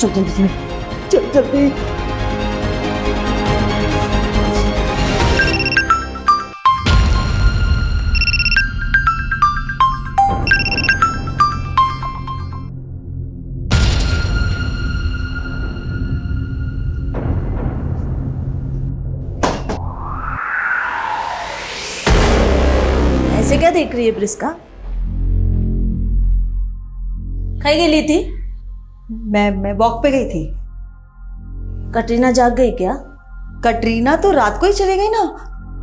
चल जल्दी, चल जल्दी। ऐसे क्या देख रही है प्रिस्का? कहीं गेली थी? मैं वॉक पे गई थी। कटरीना जाग गई क्या? कटरीना तो रात को ही चली गई ना।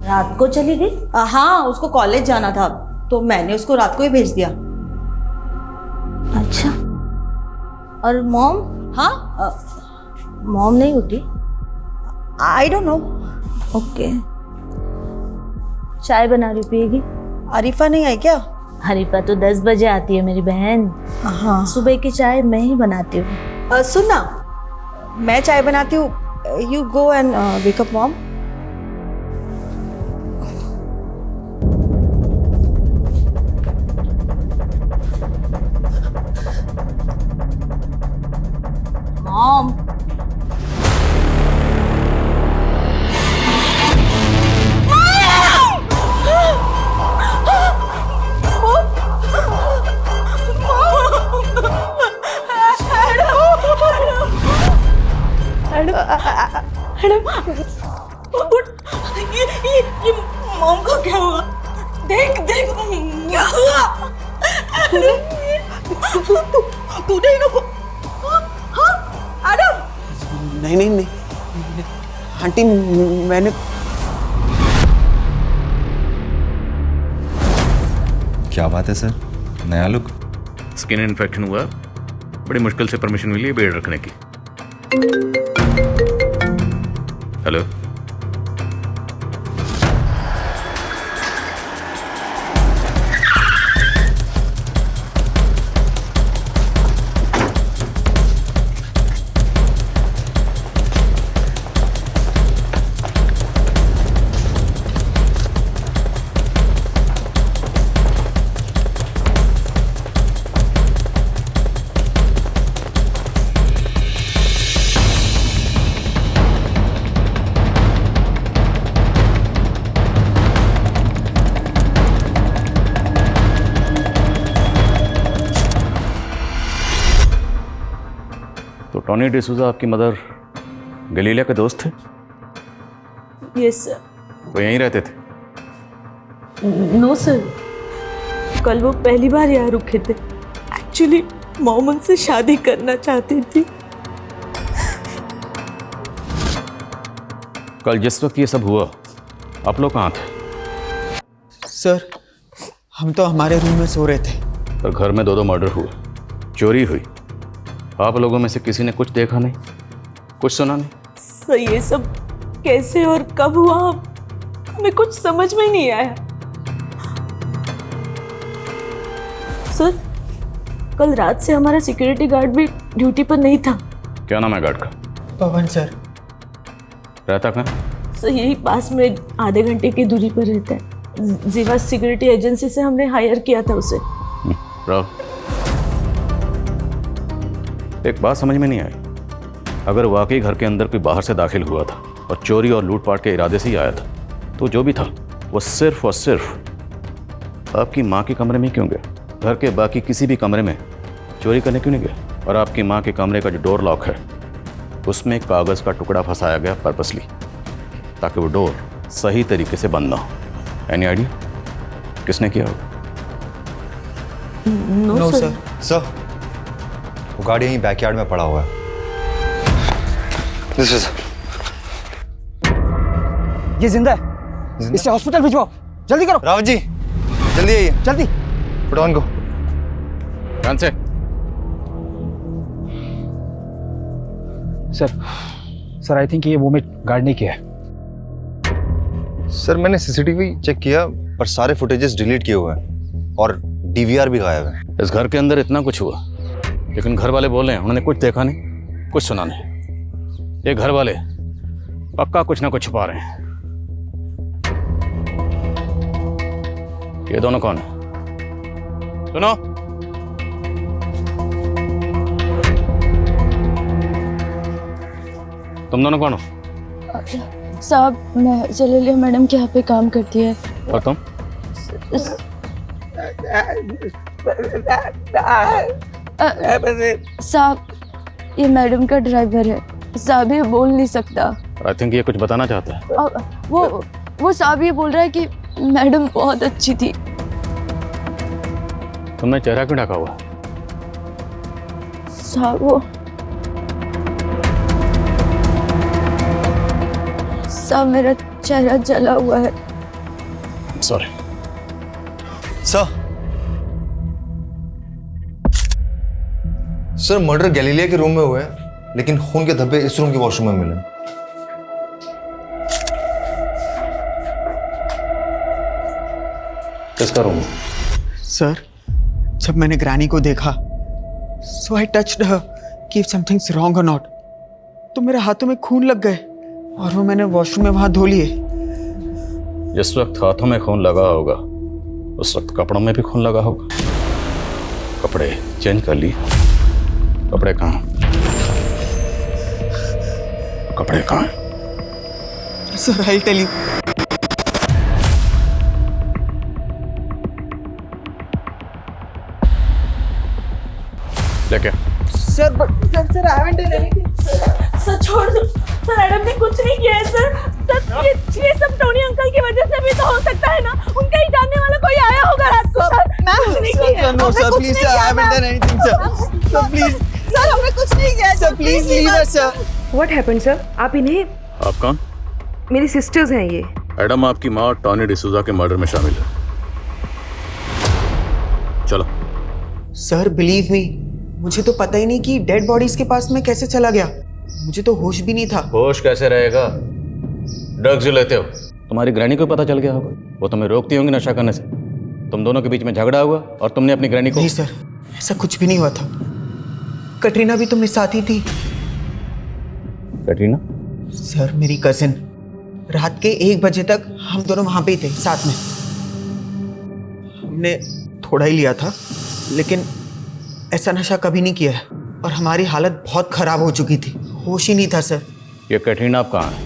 रात को चली गई? हाँ, उसको कॉलेज जाना था तो मैंने उसको रात को ही भेज दिया। अच्छा। और मॉम? हाँ, मॉम नहीं उठी? I don't know. ओके। चाय बना रही, पिएगी? अरीफा नहीं आई क्या? हरीफा तो 10 बजे आती है मेरी बहन। हाँ, सुबह की चाय मैं ही बनाती हूँ। सुन ना, मैं चाय बनाती हूँ, you go and wake up mom. Mom, ये मॉम को क्या हुआ? देख देख क्या हुआ? तू नहीं नको? हाँ एडम? नहीं नहीं नहीं आंटी, मैंने क्या बात है सर, नया लुक? स्किन इन्फेक्शन हुआ, बड़ी मुश्किल से परमिशन मिली है बेड रखने की। हेलो, तो टॉनी डिसूजा आपकी मदर गलीलिया के दोस्त थे? Yes sir. वो यहीं रहते थे? नो सर, कल वो पहली बार यहाँ रुके थे। एक्चुअली मॉम उनसे शादी करना चाहती थी। कल जिस वक्त ये सब हुआ आप लोग कहाँ थे? सर, हम तो हमारे रूम में सो रहे थे। पर घर में 2 मर्डर हुए, चोरी हुई, आप लोगों में से किसी ने कुछ देखा नहीं, कुछ सुना नहीं? सर, ये सब कैसे और कब हुआ हमें कुछ समझ में ही नहीं आया। सर, कल रात से हमारा सिक्योरिटी गार्ड भी ड्यूटी पर नहीं था। क्या नाम है गार्ड का? पवन सर। रहता कहाँ? सर, यही पास में आधे घंटे की दूरी पर रहता है। जीवा सिक्योरिटी एजेंसी से हमने हायर किया था उसे। राहुल, एक बात समझ में नहीं आई। अगर वाकई घर के अंदर कोई बाहर से दाखिल हुआ था और चोरी और लूटपाट के इरादे से ही आया था, तो जो भी था वो सिर्फ और सिर्फ आपकी माँ के कमरे में क्यों गया? घर के बाकी किसी भी कमरे में चोरी करने क्यों नहीं गया? और आपकी माँ के कमरे का जो डोर लॉक है उसमें कागज़ का टुकड़ा फंसाया गया पर्पसली, ताकि वो डोर सही तरीके से बंद ना हो। एनी आइडिया किसने किया होगा? No sir. सर, वो गाड़ी यहीं बैकयार्ड में पड़ा हुआ है। This is... ये जिंदा है, इसे हॉस्पिटल भिजवाओ, जल्दी करो। रावत जी, जल्दी आइए, जल्दी। पुट ऑन को। ध्यान से। सर आई थिंक ये वोमिट गार्ड ने किया है। सर मैंने सीसीटीवी चेक किया पर सारे फुटेजेस डिलीट किए हुए हैं और डीवीआर भी गायब है। इस घर के अंदर इतना कुछ हुआ, लेकिन घर वाले बोले हैं उन्होंने कुछ देखा नहीं, कुछ सुना नहीं। ये घर वाले पक्का कुछ ना कुछ छुपा रहे हैं। ये दोनों कौन है? सुनो, तुम दोनों कौन हो? साहब, मैं जलीलिया मैडम के यहाँ पे काम करती है। और तुम? साहब, ये मैडम का ड्राइवर है। साहब ये बोल नहीं सकता। आई थिंक ये कुछ बताना चाहता है। वो साहब ये बोल रहा है कि मैडम बहुत अच्छी थी। तुमने चेहरा क्यों ढका हुआ? साहब वो साहब मेरा चेहरा जला हुआ है। सॉरी सर, मर्डर गैलीलिया के रूम में हुआ है, लेकिन खून के धब्बे इस रूम के वॉशरूम में मिले। किसका रूम? सर, जब मैंने ग्रैनी को देखा, सो आई टच्ड हर कि इफ समथिंग्स रॉन्ग और नॉट, तो मेरे हाथों में खून लग गए और वो मैंने वॉशरूम में वहां धो लिए। जिस वक्त हाथों में खून लगा होगा उस वक्त कपड़ों में भी खून लगा होगा। कपड़े चेंज कर लिए? कपड़े कहाँ? कपड़े कहाँ? Sir I tell you. लेके sir I haven't done anything. Sir छोड़ दो सर, मैडम ने कुछ नहीं किया है सर। सर ये सब टोनी अंकल की वजह से भी तो हो सकता है ना। उनका ही जानने वाला कोई आया होगा रात को। सर मैं कुछ नहीं किया। No sir please sir, I haven't done anything sir. Sir please sir, हमने कुछ नहीं किया sir, please leave us sir. What happened sir? आप इन्हें? आप कौन? मेरी सिस्टर्स हैं ये। एडम आपकी माँ और टॉनी डिसूजा के मर्डर में शामिल है। चलो। सर बिलीव मी, मुझे तो पता ही नहीं कि डेड बॉडीज के पास में कैसे चला गया। मुझे तो होश भी नहीं था। होश कैसे रहेगा? ड्रग्स लेते हो। तुम्हारी ग्रैनी को पता चल गया होगा, वो तुम्हें रोकती होंगी नशा करने से। तुम दोनों के बीच में झगड़ा हुआ और तुमने अपनी ग्रैनी को। नहीं सर, ऐसा कुछ भी नहीं हुआ था। कटरीना भी तो मेरे साथ ही थी। कटरीना? सर मेरी कजिन। रात के 1 बजे तक हम दोनों वहां पे ही थे साथ में। हमने थोड़ा ही लिया था, लेकिन ऐसा नशा कभी नहीं किया है और हमारी हालत बहुत खराब हो चुकी थी। होश ही नहीं था सर। ये कटरीना आप कहाँ है?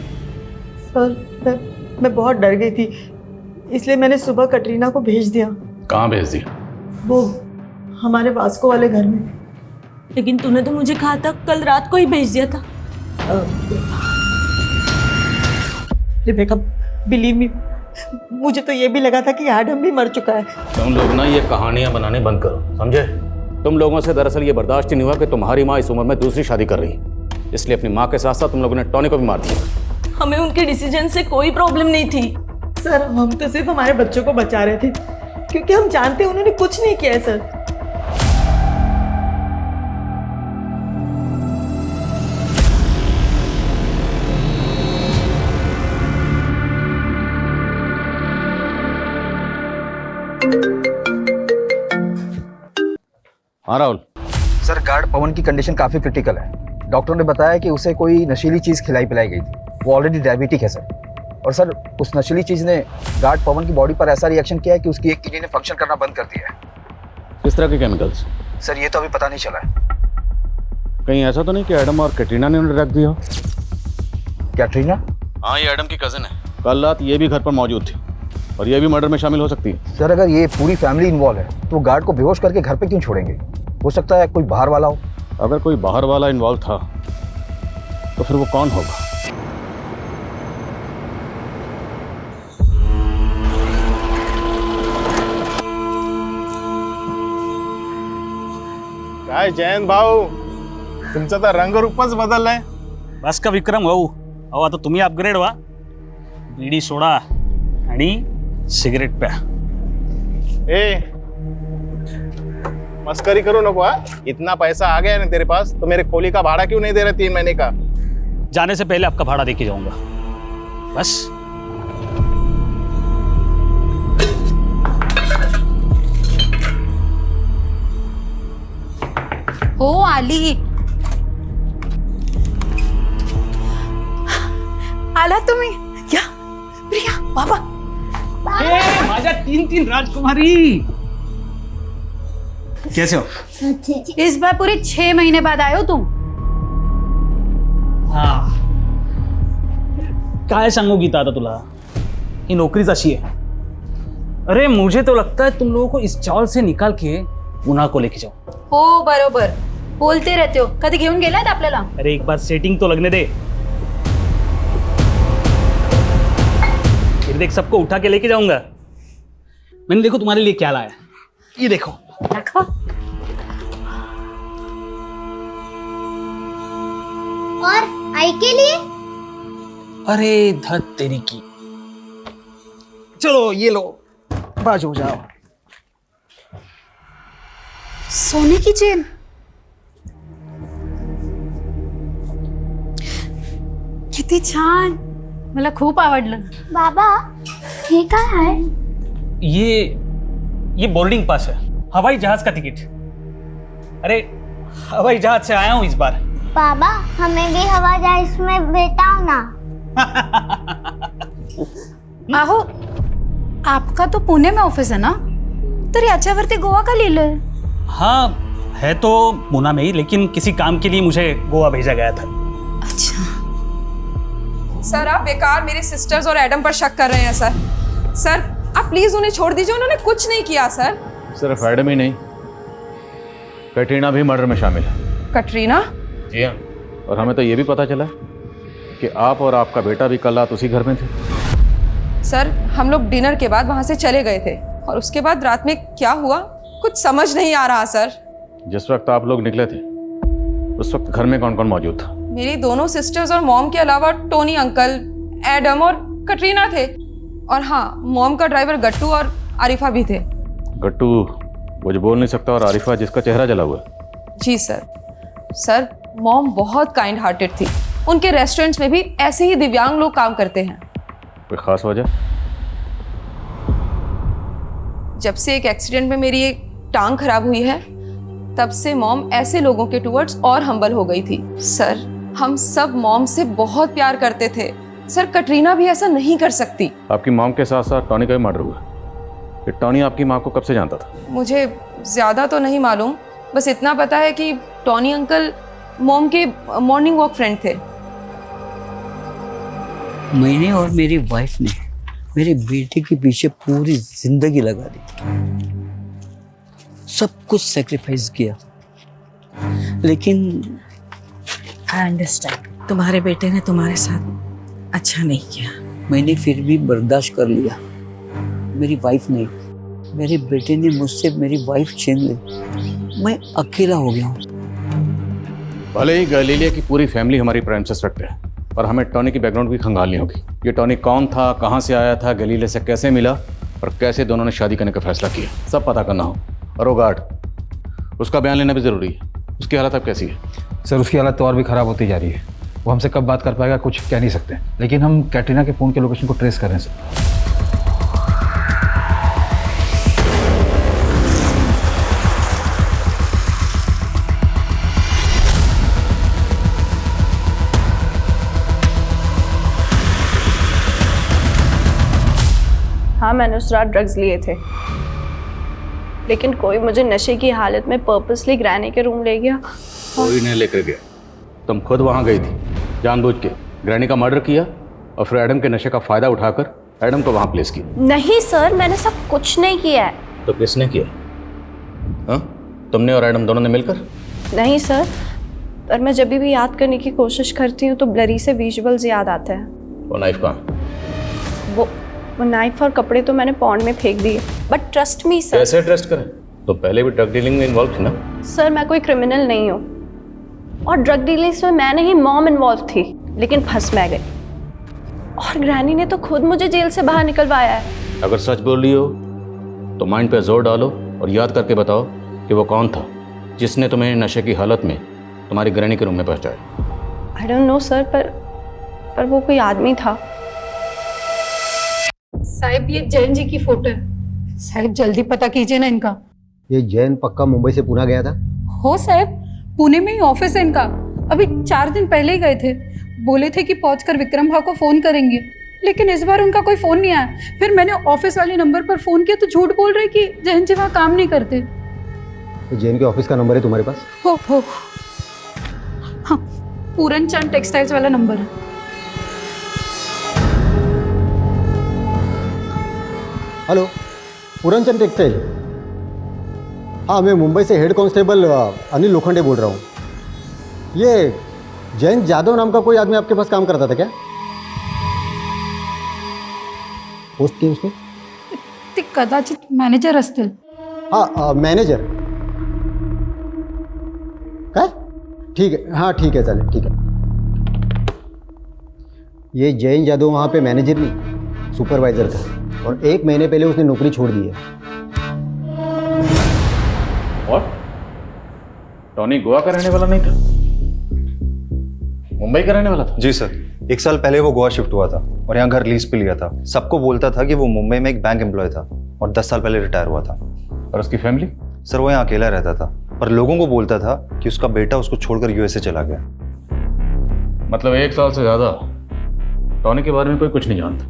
सर मैं बहुत डर गई थी, इसलिए मैंने सुबह कटरीना को भेज दिया। कहाँ भेज दिया? वो हमारे वास्को वाले घर में। लेकिन तूने तो मुझे कहा था कल रात को ही भेज दिया था। रिबेका बिलीव मी, मुझे तो ये भी लगा था कि एडम भी मर चुका है। तुम लोग ना ये कहानियां बनाने बंद करो, समझे? तुम लोगों से दरअसल ये बर्दाश्त ही नहीं हुआ कि तुम्हारी माँ इस उम्र में दूसरी शादी कर रही है, इसलिए अपनी माँ के साथ साथ तुम लोगों ने टॉनी को भी मार दिया। हमें उनके डिसीजन से कोई प्रॉब्लम नहीं थी सर। हम तो सिर्फ हमारे बच्चों को बचा रहे थे, क्योंकि हम जानते हैं उन्होंने कुछ नहीं किया है सर। हाँ राहुल। सर गार्ड पवन की कंडीशन काफी क्रिटिकल है। डॉक्टर ने बताया कि उसे कोई नशीली चीज खिलाई पिलाई गई थी। वो ऑलरेडी डायबिटिक है सर। और सर उस नशीली चीज ने गार्ड पवन की बॉडी पर ऐसा रिएक्शन किया है कि उसकी एक किडनी ने फंक्शन करना बंद कर दिया है। किस तरह के केमिकल्स? सर ये तो अभी पता नहीं चला है। कहीं ऐसा तो नहीं कि एडम और कैटरीना ने उन्हें रख दिया हो? कैटरीना? हाँ, ये एडम की कजिन है। कल रात ये भी घर पर मौजूद थी और ये भी मर्डर में शामिल हो सकती है। सर अगर ये पूरी फैमिली इन्वॉल्व है तो वो गार्ड को बेहोश करके घर पे क्यों छोड़ेंगे? हो सकता है कोई बाहर वाला हो। अगर कोई बाहर वाला इन्वॉल्व था तो फिर वो कौन होगा? काय जयंत भाऊ, तुमचा तर रंगरूपच बदललाय. बस का विक्रम भाऊ, अहो आता तुम्ही अपग्रेड व्हा. बीडी सोडा आणि सिगरेट प्या. ए मस्करी करो नको. इतना पैसा आ गया ना तेरे पास तो मेरे खोली का भाड़ा क्यों नहीं दे रहे 3 महीने का? जाने से पहले आपका भाड़ा देके जाऊंगा. बस हो आली. आला तुम्ही. या प्रिया बाबा. माझ्या 3 राजकुमारी. कैसे हो? इस बार पूरे 6 महीने बाद आए हो तुम. हाँ, काय सांगू गीता आता तुला, ही नौकरीच अशी आहे. अरे मुझे तो लगता है तुम लोगों को इस चावल से निकाल के पुन्हा को लेके जाओ. हो बरोबर बोलते रहते हो. कधी घेऊन गेलात आपल्याला? अरे एक बार सेटिंग तो लगने दे. फिर देख, सबको उठा के लेके जाऊंगा. मैंने देखो तुम्हारे लिए क्या लाया. ये देखो. रखो. और आई के लिए? अरे धत तेरी की. चलो ये लो, बाज हो जाओ. सोने की चेन. किती छान. मला खूप आवडलं. बाबा हे काय आहे? ये बोर्डिंग पास है, हवाई जहाज का टिकट. अरे हवाई जहाज से आया हूं इस बार. बाबा हमें भी हवा जहाज में बैठाओ ना. आहो आपका तो पुणे में ऑफिस है ना, तर याच्यावरती गोवा का लिहिलंय? हाँ है तो पूना में ही, लेकिन किसी काम के लिए मुझे गोवा भेजा गया था. अच्छा. सर आप बेकार मेरे सिस्टर्स और एडम पर शक कर रहे हैं सर. सर आप प्लीज उन्हें छोड़ दीजिए, उन्होंने कुछ नहीं किया सर. सिर्फ एडम ही नहीं, कैटरीना भी मर्डर में शामिल है. कटरीना? जी हाँ. और हमें तो ये भी पता चला कि आप और आपका बेटा भी कल रात उसी घर में थे. सर हम लोग डिनर के बाद वहां से चले गए थे और उसके बाद रात में क्या हुआ कुछ समझ नहीं आ रहा सर. जिस वक्त आप लोग निकले थे उस वक्त घर में कौन कौन मौजूद था? मेरी दोनों सिस्टर्स और मॉम के अलावा टोनी अंकल, एडम और कटरीना थे. और हाँ, मॉम का ड्राइवर गट्टू और आरिफा भी थे. गट्टू वो जो बोल नहीं सकता और आरिफा जिसका चेहरा जला हुआ है. जी सर. सर मॉम बहुत काइंड हार्टेड थी. उनके रेस्टोरेंट्स में भी ऐसे ही दिव्यांग लोग काम करते हैं. कोई खास वजह? जब से एक एक्सीडेंट में मेरी एक टांग खराब हुई है तब से मॉम ऐसे लोगों के टुवर्ड्स और हम्बल हो गई थी. सर हम सब मॉम से बहुत प्यार करते थे. सर कटरीना भी ऐसा नहीं कर सकती. आपकी मॉम के साथ साथ टॉनी का भी मर्डर हुआ. ये टॉनी आपकी माँ को कब से जानता था? मुझे ज़्यादा तो नहीं मालूम, बस इतना पता है कि टॉनी अंकल मॉम के मॉर्निंग वॉक फ्रेंड थे. मैंने और मेरी वाइफ ने मेरे बेटे के पीछे पूरी जिंदगी लगा दी. सब कुछ सेक्रीफाइस किया, लेकिन आई अंडरस्टैंड. तुम्हारे बेटे ने तुम्हारे साथ अच्छा नहीं किया. मैंने फिर भी बर्दाश्त कर लिया. मेरी वाइफ नहीं, मेरे बेटे ने मुझसे मेरी वाइफ छीन ली. मैं अकेला हो गया हूँ. भले ही गैलीलिया की पूरी फैमिली हमारी प्रेमिसेस रखते हैं, पर हमें टॉनी की बैकग्राउंड भी खंगालनी होगी. ये टॉनी कौन था, कहाँ से आया था, गैलीलिया से कैसे मिला और कैसे दोनों ने शादी करने का फैसला किया, सब पता करना हो. और वो गार्ड, उसका बयान लेना भी ज़रूरी है. उसकी हालत अब कैसी है? सर उसकी हालत तो और भी खराब होती जा रही है. वो हमसे कब बात कर पाएगा कुछ कह नहीं सकते, लेकिन हम कैटरीना के फ़ोन के लोकेशन को ट्रेस कर रहे हैं सर. मैंने उस रात ड्रग्स लिए थे, लेकिन कोई मुझे नशे की हालत में पर्पसली ग्रैनी के रूम ले गया। कोई नहीं लेकर गया, तुम खुद वहां गई थी जानबूझ के। ग्रैनी का मर्डर किया और फिर एडम के नशे का फायदा उठाकर एडम को वहां प्लेस किया। नहीं सर, मैंने सब कुछ नहीं किया है। तो किसने किया? हाँ, तुमने और एडम दोनों ने मिलकर? नहीं सर, पर मैं जब भी याद करने की कोशिश करती हूँ तो ब्लरी से विजुअल्स याद आते हैं। वो नाइफ कहाँ? वो नाइफ और कपड़े तो मैंने पॉन्ड में फेंक दिए। But trust me sir. कैसे ट्रस्ट करें? तो पहले भी ड्रग डीलिंग में इन्वॉल्व थी ना? सर मैं कोई क्रिमिनल नहीं हूँ, और ड्रग डीलिंग में मैं नहीं मॉम इन्वॉल्व थी, लेकिन फंस मैं गई और ग्रैनी ने तो खुद मुझे जेल से बाहर निकलवाया है। अगर सच बोल रही हो तो माइंड पे जोर डालो और याद करके बताओ कि वो कौन था जिसने तुम्हें नशे की हालत में तुम्हारी ग्रैनी के रूम में पहुंचाया। आई डोंट नो सर, पर वो कोई आदमी था। साहिब ये जैन जी की फोटो है, साहिब जल्दी पता कीजिए ना इनका। ये जैन पक्का मुंबई से पुणे गया था? हो साहिब, पुणे में ही ऑफिस है इनका। अभी 4 दिन पहले ही गए थे, बोले थे कि पहुंचकर विक्रम भाव को फोन करेंगे, लेकिन इस बार उनका कोई फोन नहीं आया। फिर मैंने ऑफिस वाले नंबर पर फोन किया तो झूठ बोल रहे कि जैन जी वहाँ काम नहीं करते। तो जैन के ऑफिस का नंबर है तुम्हारे पास? हो हाँ, पूरन चंद टेक्सटाइल्स वाला नंबर है। Hello, Puran Chand textile. हाँ, मैं मुंबई से हेड कांस्टेबल अनिल लोखंडे बोल रहा हूँ। ये जैन जाधव नाम का कोई आदमी आपके पास काम करता था क्या? पोस्ट की उसने? ते कदाचित मॅनेजर असतील। हाँ, मॅनेजर काय? ठीक है, हाँ ठीक है, चालेल, ठीक है। ये जैन जाधव वहाँ पे मैनेजर नहीं, सुपरवाइजर था, और 1 महीने पहले उसने नौकरी छोड़ दी है। और टॉनी गोवा का रहने वाला नहीं था, मुंबई का रहने वाला था? जी सर, 1 साल पहले वो गोवा शिफ्ट हुआ था और यहाँ घर लीज पे लिया था। सबको बोलता था कि वो मुंबई में एक बैंक एम्प्लॉय था और 10 साल पहले रिटायर हुआ था। और उसकी फैमिली? सर वो यहाँ अकेला रहता था, पर लोगों को बोलता था कि उसका बेटा उसको छोड़कर यूएसए चला गया। मतलब 1 साल से ज्यादा टॉनी के बारे में कोई कुछ नहीं जानता,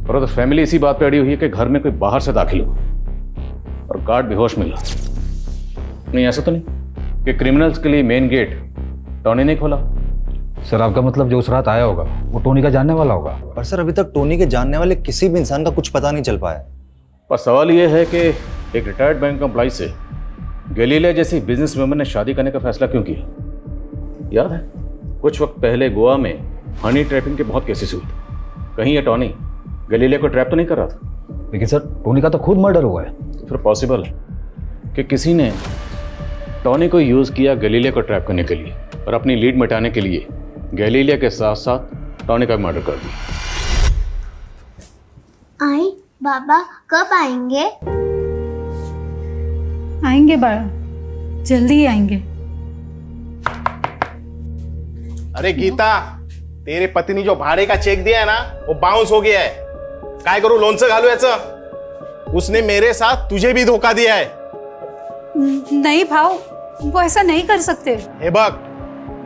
और तो फैमिली इसी बात पे अड़ी हुई है कि घर में कोई बाहर से दाखिल हो और गार्ड बेहोश मिला। नहीं, ऐसा तो नहीं कि क्रिमिनल्स के लिए मेन गेट टॉनी ने खोला? सर आपका मतलब जो उस रात आया होगा वो टोनी का जानने वाला होगा? पर सर अभी तक टोनी के जानने वाले किसी भी इंसान का कुछ पता नहीं चल पाया। पर सवाल यह है कि एक रिटायर्ड बैंक एम्प्लॉय से गैलीलिया जैसी बिजनेस वुमन ने शादी करने का फैसला क्यों किया? याद है कुछ वक्त पहले गोवा में हनी ट्रैपिंग के बहुत केसेस हुए थे। कहीं ये टॉनी गैलीलिया को ट्रैप तो नहीं कर रहा था? लेकिन सर टोनी का तो खुद मर्डर हुआ है। तो फिर पॉसिबल है कि किसी ने टॉनी को यूज़ किया गैलीलिया को ट्रैप करने के लिए और अपनी लीड मिटाने के लिए गैलीलिया के साथ साथ टॉनी का मर्डर कर दिया। आई बाबा कब आएंगे? आएंगे बाळा, जल्दी ही आएंगे। अरे गीता, तेरे पति ने जो भाड़े का चेक दिया है ना वो बाउंस हो गया है। काय करू, लोणचं घालू याचं? उसने मेरे साथ तुझे भी धोखा दिया है। नहीं भाव, वो ऐसा नहीं कर सकते। हे बघ,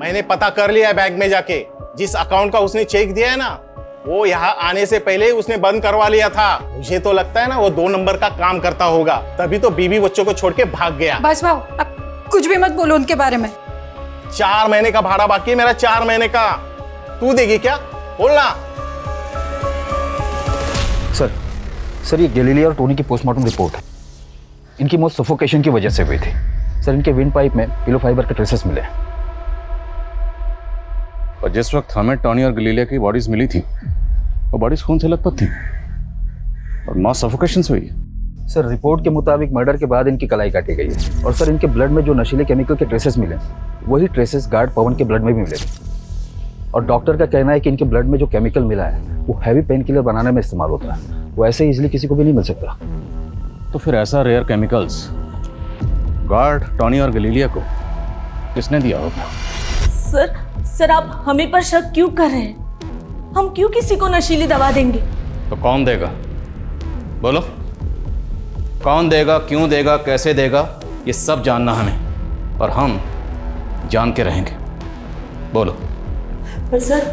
मैंने पता कर लिया है बैंक में जाके, जिस अकाउंट का उसने चेक दिया है ना वो यहाँ आने से पहले उसने बंद करवा लिया था। मुझे तो लगता है ना वो 2 नंबर का काम करता होगा, तभी तो बीवी बच्चों को छोड़ के भाग गया। बस भाव, अब कुछ भी मत बोलो उनके बारे में। 4 महीने का भाड़ा बाकी है मेरा, 4 महीने का। तू देगी क्या? बोलना। सर ये गैलीलिया और टोनी की पोस्टमार्टम रिपोर्ट है। इनकी मौत सफोकेशन की वजह से हुई थी। सर इनके विंड पाइप में पिलो फाइबर के ट्रेसेस मिले। और जिस वक्त हमें टॉनी और गैलीलिया की बॉडीज मिली थी वो बॉडीज खून से लथपथ थी और मौत सफोकेशन से हुई है। सर रिपोर्ट के मुताबिक मर्डर के बाद इनकी कलाई काटी गई है। और सर इनके ब्लड में जो नशीले केमिकल के ट्रेसेस मिले वही ट्रेसेस गार्ड पवन के ब्लड में भी मिले। और डॉक्टर का कहना है कि इनके ब्लड में जो केमिकल मिला है वो हैवी पेन किलर बनाने में इस्तेमाल होता है। वो ऐसे इजीली किसी को भी नहीं मिल सकता। तो फिर ऐसा रेयर केमिकल्स गार्ड टॉनी और गैलीलिया को किसने दिया होगा? सर आप हमें पर शक क्यों कर रहे हैं? हम क्यों किसी को नशीली दवा देंगे? तो कौन देगा? बोलो, कौन देगा, क्यों देगा, कैसे देगा, ये सब जानना हमें, और हम जान के रहेंगे। बोलो। पर सर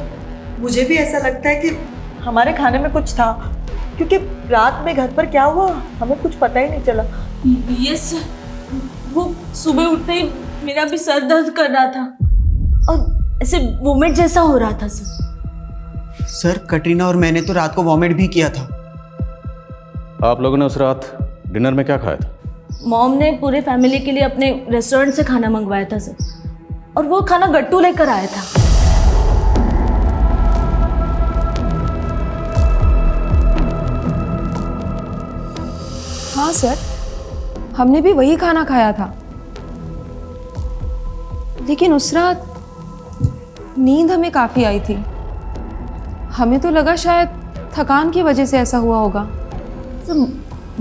मुझे भी ऐसा लगता है कि हमारे खाने में कुछ था। क्योंकि रात में घर पर क्या हुआ हमें कुछ पता ही नहीं चला। यस, वो सुबह उठते ही मेरा भी सर दर्द कर रहा था और ऐसे वोमिट जैसा हो रहा था सर। सर कटरीना और मैंने तो रात को वॉमिट भी किया था। आप लोगों ने उस रात डिनर में क्या खाया था? मॉम ने पूरे फैमिली के लिए अपने रेस्टोरेंट से खाना मंगवाया था सर, और वो खाना गट्टू लेकर आया था। हाँ सर, हमने भी वही खाना खाया था, लेकिन उस रात नींद हमें काफ़ी आई थी। हमें तो लगा शायद थकान की वजह से ऐसा हुआ होगा। सर,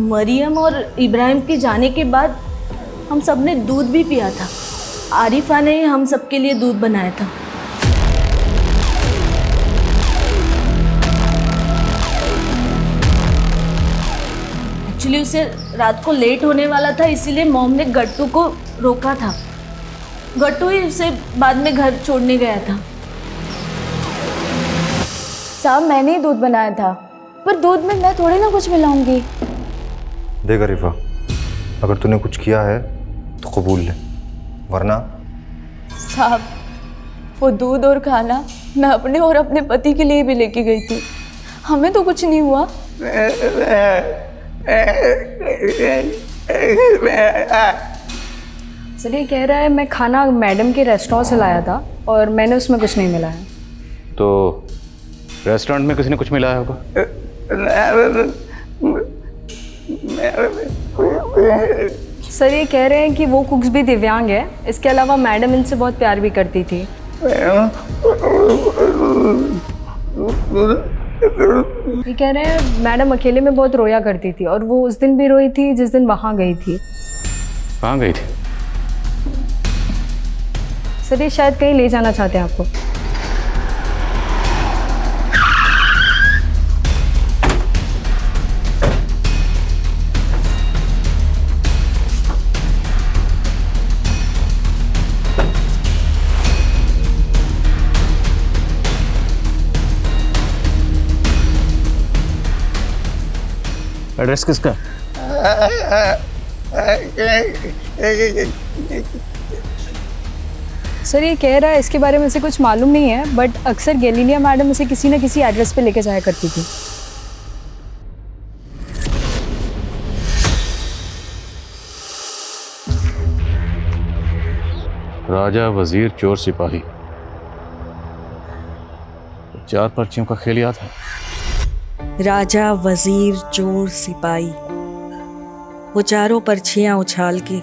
मरियम और इब्राहिम के जाने के बाद हम सब ने दूध भी पिया था। आरिफा ने हम सबके लिए दूध बनाया था। एक्चुअली उसे रात को लेट होने वाला था, इसीलिए मॉम ने गट्टू को रोका था। गट्टू ही उसे बाद में घर छोड़ने गया था। साहब मैंने ही दूध बनाया था, पर दूध में मैं थोड़ी ना कुछ मिलाऊंगी। देख अरीफा, अगर तूने कुछ किया है तो कबूल ले, वरना। साहब वो दूध और खाना मैं अपने और अपने पति के लिए भी लेके गई थी, हमें तो कुछ नहीं हुआ। सर ये कह रहा है मैं खाना मैडम के रेस्टोरेंट से लाया था और मैंने उसमें कुछ नहीं मिलाया। तो रेस्टोरेंट में किसी ने कुछ मिलाया होगा। सर ये कह रहे हैं कि वो कुक्स भी दिव्यांग है, इसके अलावा मैडम इनसे बहुत प्यार भी करती थी। ये कह रहे हैं मैडम अकेले में बहुत रोया करती थी, और वो उस दिन भी रोई थी जिस दिन वहाँ गई थी। कहाँ गई थी? सर ये शायद कहीं ले जाना चाहते हैं आपको। एड्रेस किसका? सर ये कह रहा है इसके बारे में से कुछ मालूम नहीं है, बट अक्सर गैलीलिया मैडम इसे किसी न किसी एड्रेस पे लेके जाया करती थी। राजा, वजीर, चोर, सिपाही, 4 पर्चियों का खेल याद है। राजा, वजीर, चोर, सिपाही, वो चारों पर्चियां उछाल के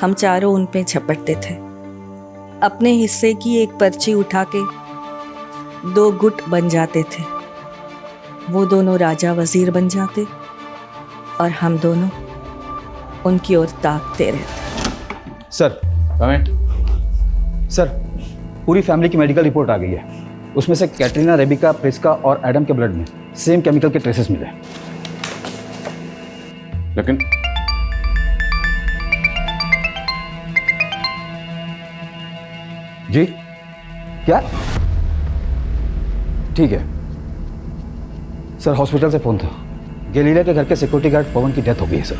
हम चारों उन पे झपटते थे। अपने हिस्से की एक पर्ची उठा के 2 गुट बन जाते थे। वो दोनों राजा वजीर बन जाते और हम दोनों उनकी ओर ताकते रहते। सर सर, पूरी फैमिली की मेडिकल रिपोर्ट आ गई है। उसमें से कैटरीना, रेबिका, प्रिस्का और एडम के ब्लड में सेम केमिकल के ट्रेसेस मिले। लेकिन जी क्या? ठीक है सर, हॉस्पिटल से फोन था। गैलीलिया के घर के सिक्योरिटी गार्ड पवन की डेथ हो गई है सर।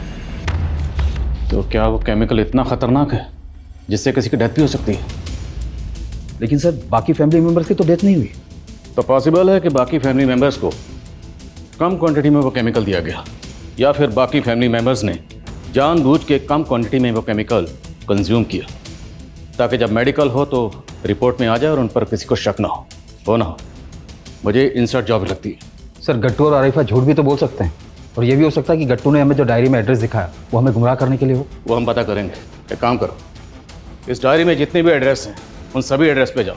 तो क्या वो केमिकल इतना खतरनाक है जिससे किसी की डेथ भी हो सकती है? लेकिन सर बाकी फैमिली मेंबर्स की तो डेथ नहीं हुई। तो पॉसिबल है कि बाकी फैमिली मेंबर्स को कम क्वांटिटी में वो केमिकल दिया गया, या फिर बाकी फैमिली मेंबर्स ने जानबूझ के कम क्वांटिटी में वो केमिकल कंज्यूम किया, ताकि जब मेडिकल हो तो रिपोर्ट में आ जाए और उन पर किसी को शक ना हो ना हो। मुझे इंसर्ट जॉब लगती है। सर गट्टू और आरिफा झूठ भी तो बोल सकते हैं, और ये भी हो सकता है कि गट्टू ने हमें जो डायरी में एड्रेस दिखाया वो हमें गुमराह करने के लिए हो। वो हम पता करेंगे। एक काम करो, इस डायरी में जितने भी एड्रेस हैं उन सभी एड्रेस पे जाओ,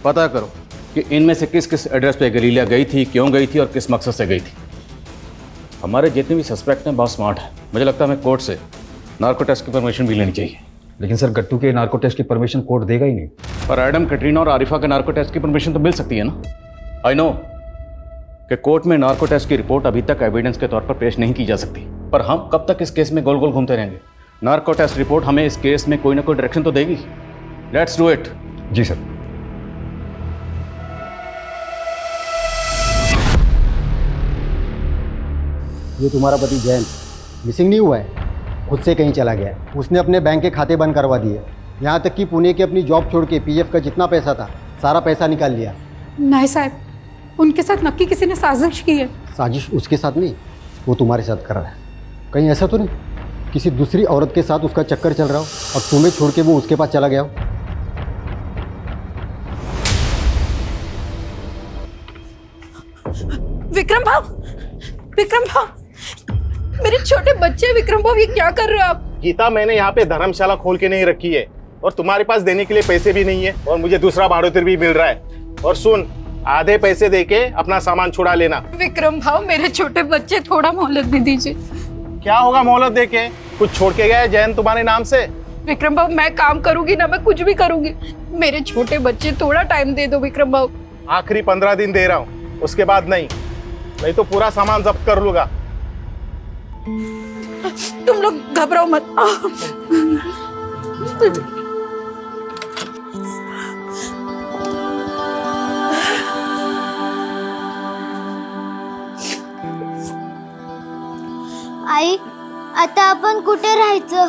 पता करो कि इनमें से किस किस एड्रेस पे गैलीलिया गई थी, क्यों गई थी और किस मकसद से गई थी। हमारे जितने भी सस्पेक्ट हैं बहुत स्मार्ट हैं। मुझे लगता है हमें कोर्ट से नार्को टेस्ट की परमिशन भी लेनी चाहिए। लेकिन सर गट्टू के नार्को टेस्ट की परमिशन कोर्ट देगा ही नहीं। पर एडम, कैटरीना और आरिफा के नार्को टेस्ट की परमिशन तो मिल सकती है ना। आई नो कि कोर्ट में नार्को टेस्ट की रिपोर्ट अभी तक एविडेंस के तौर पर पेश नहीं की जा सकती, पर हम कब तक इस केस में गोल गोल घूमते रहेंगे? नार्को टेस्ट रिपोर्ट हमें इस केस में कोई ना कोई डायरेक्शन तो देगी। Let's do it. जी सर। ये तुम्हारा पति जयंत मिसिंग नहीं हुआ है, खुद से कहीं चला गया है। उसने अपने बैंक के खाते बंद करवा दिए, यहाँ तक कि पुणे की अपनी जॉब छोड़ के पीएफ का जितना पैसा था सारा पैसा निकाल लिया। नहीं साहब, उनके साथ नक्की किसी ने साजिश की है। साजिश उसके साथ नहीं, वो तुम्हारे साथ कर रहा है। कहीं ऐसा तो नहीं किसी दूसरी औरत के साथ उसका चक्कर चल रहा हो और तुम्हें छोड़ के वो उसके पास चला गया हो? विक्रम भाव, विक्रम भाव, मेरे छोटे बच्चे विक्रम भाव, ये क्या कर रहे हो आप? गीता, मैंने यहाँ पे धर्मशाला खोल के नहीं रखी है और तुम्हारे पास देने के लिए पैसे भी नहीं है और मुझे दूसरा भाड़ोतर भी मिल रहा है। और सुन, आधे पैसे देके अपना सामान छुड़ा लेना। विक्रम भाव, मेरे छोटे बच्चे, थोड़ा मोहलत दे दीजिए। क्या होगा मोहलत देके? कुछ छोड़ के गया है जयंत तुम्हारे नाम से? विक्रम भाव, मैं काम करूंगी ना, मैं कुछ भी करूंगी। मेरे छोटे बच्चे, थोड़ा टाइम दे दो विक्रम भाव। आखिरी 15 दिन दे रहा हूँ, उसके बाद नहीं तो पूरा सामान जब्त कर लूंगा। तुम लोग घबराओ मत। आई, आता आपण कुठे राहायचं?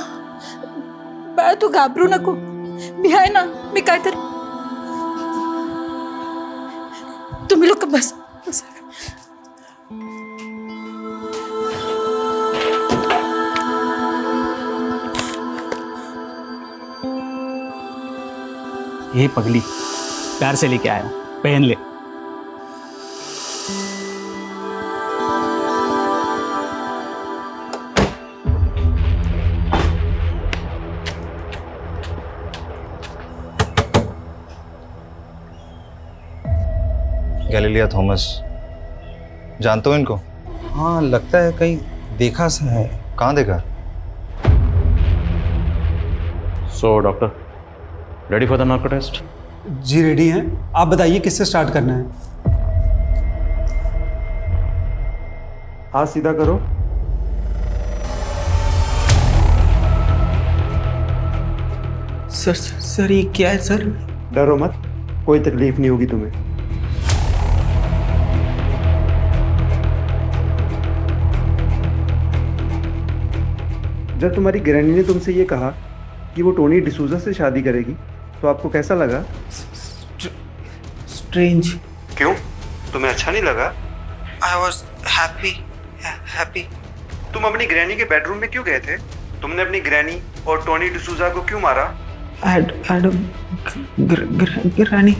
बाळा, तू घाबरू नको, मी आहे ना, मी काय तर. तुम्ही लोक बस. ये पगली प्यार से लेके आया, पहन ले। गैलीलिया थॉमस, जानते हो इनको? हाँ, लगता है कहीं देखा सा है। कहाँ देखा? So doctor, ready for the narco test? जी रेडी हैं। आप बताइए किससे स्टार्ट करना है? हाथ सीधा करो। सर ये क्या है सर? डरो मत, कोई तकलीफ नहीं होगी तुम्हें। जब तुम्हारी ग्रैनी ने तुमसे ये कहा कि वो टोनी डिसूजा से शादी करेगी तो आपको कैसा लगा? स्ट्रेंज। क्यों, तुम्हें अच्छा नहीं लगा? I was happy. तुम अपनी ग्रैनी के बेडरूम में क्यों गए थे? तुमने अपनी ग्रैनी और टोनी डिसूजा को क्यों मारा? ग्रैनी।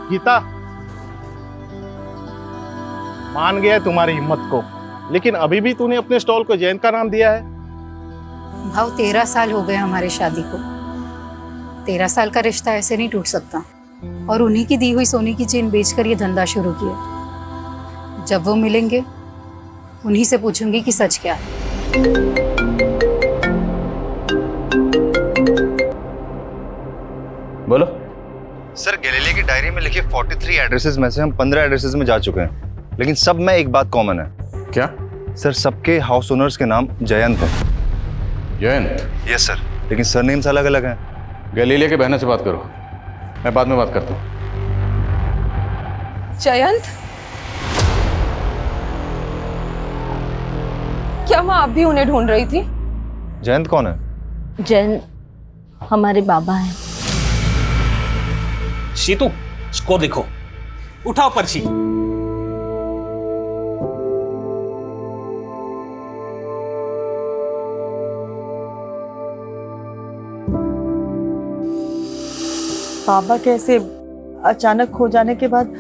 गीता, मान गया तुम्हारी हिम्मत को, लेकिन अभी भी तूने अपने स्टॉल को जयंत का नाम दिया है। भाव, 13 साल हो गए हमारे शादी को। 13 साल का रिश्ता ऐसे नहीं टूट सकता। और उन्हीं की दी हुई सोने की चेन बेचकर ये धंधा शुरू किया। जब वो मिलेंगे उन्हीं से पूछूंगी कि सच क्या है। बोलो। सर, गैलीलिया की डायरी में लिखे 43 एड्रेसेस में से हम 15 एड्रेसेस में जा चुके हैं, लेकिन सब में एक बात कॉमन है। क्या? सर, सबके हाउस ओनर्स के नाम जयंत है। जयंत? यस सर, लेकिन सरनेम्स अलग अलग हैं। गैलीलिया के बहन से बात करो, मैं बाद में बात करता हूँ। जयंत, क्या माँ आप भी उन्हें ढूंढ रही थी? जयंत कौन है? जयंत हमारे बाबा हैं। शीतू, स्कोर लिखो, उठाओ पर्ची। पापा कैसे अचानक खो जाने के बाद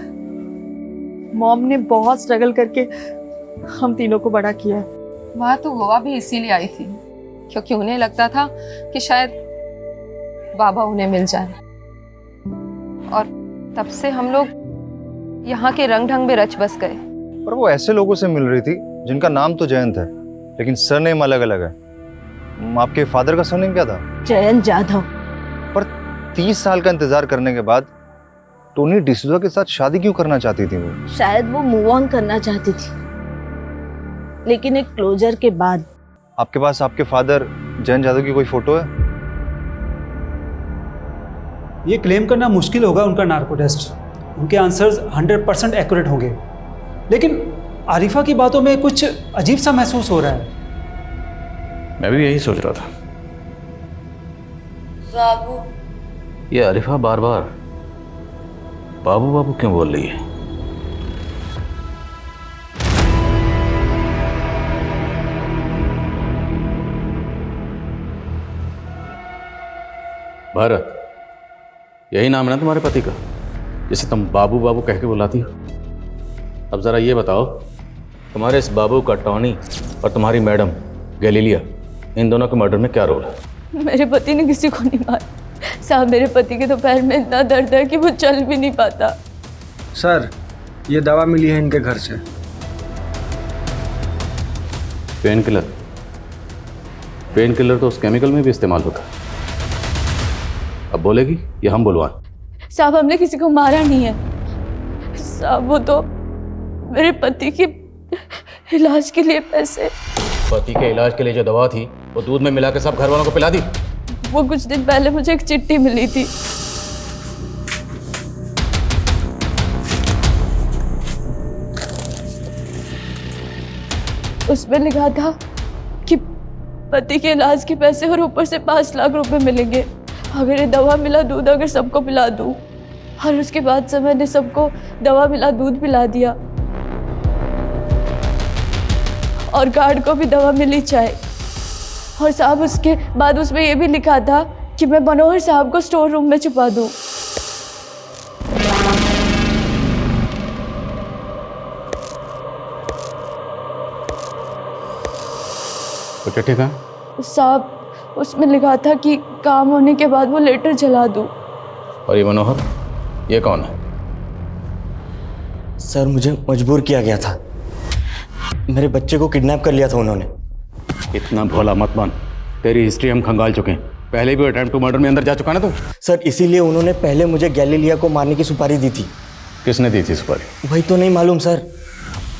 मॉम ने बहुत स्ट्रगल करके हम तीनों को बड़ा किया है। वहाँ तो गोवा भी इसीलिए आई थी क्योंकि उन्हें लगता था कि शायद बाबा उन्हें मिल जाए, और तब से हम लोग यहाँ के रंग ढंग में रच बस गए। पर वो ऐसे लोगों से मिल रही थी जिनका नाम तो जयंत है, लेकिन सरनेम अलग अलग है। आपके फादर का सरनेम क्या था? जयंत जाधव। पर 30 साल का इंतजार करने के बाद टोनी डिसूजा के साथ शादी क्यों करना चाहती थी वो? शायद वो मूव ऑन करना चाहती थी, लेकिन एक क्लोजर के बाद। आपके पास आपके फादर जयंत जाधव की कोई फोटो है? ये क्लेम करना मुश्किल होगा उनका नार्को टेस्ट। उनके आंसर्स 100% एक्यूरेट होंगे, लेकिन आरिफा की बातों में कुछ अजीब सा महसूस हो रहा है। मैं भी यही सोच रहा था। बाबू। ये आरिफा बार बार बाबू बाबू क्यों बोल रही है? भारत, यही नाम है ना तुम्हारे पति का, जिसे तुम बाबू बाबू कह के बुलाती हो? अब जरा ये बताओ, तुम्हारे इस बाबू का टॉनी और तुम्हारी मैडम गैलीलिया, इन दोनों के मर्डर में क्या रोल है? मेरे पति ने किसी को नहीं मारा साहब। मेरे पति के तो पैर में इतना दर्द है कि वो चल भी नहीं पाता। सर, ये दवा मिली है इनके घर से। Pain killer? पेन किलर तो उस केमिकल में भी इस्तेमाल होता है। अब बोलेगी या हम बुलवाएं? साहब, हमने किसी को मारा नहीं है साहब। वो तो मेरे पति के इलाज के लिए पैसे। पति के इलाज के लिए जो दवा थी वो दूध में मिला के सब घर वालों को पिला दी? वो कुछ दिन पहले मुझे एक चिट्ठी मिली थी। उसमें लिखा था कि पति के इलाज के पैसे और ऊपर से 5 लाख रुपए मिलेंगे अगर ये दवा मिला दूध अगर सबको पिला दूं। और उसके बाद से मैंने सबको दवा मिला दूध पिला दिया, और गार्ड को भी दवा मिली चाय। और साहब, उसके बाद उसमें ये भी लिखा था कि मैं मनोहर साहब को स्टोर रूम में छुपा दूं। तो चिट्ठी कहाँ? साहब, उसमें लिखा था कि काम होने के बाद वो लेटर जला दूं। और ये मनोहर, ये कौन है? सर, मुझे मजबूर किया गया था। मेरे बच्चे को किडनैप कर लिया था उन्होंने। इतना भोला मत बन, तेरी हिस्ट्री हम खंगाल चुके हैं। पहले भी अटेम्प्ट टू मर्डर में अंदर जा चुका ना तू? सर, इसीलिए उन्होंने पहले मुझे गैलीलिया को मारने की सुपारी दी थी। किसने दी थी सुपारी? वही तो नहीं मालूम सर।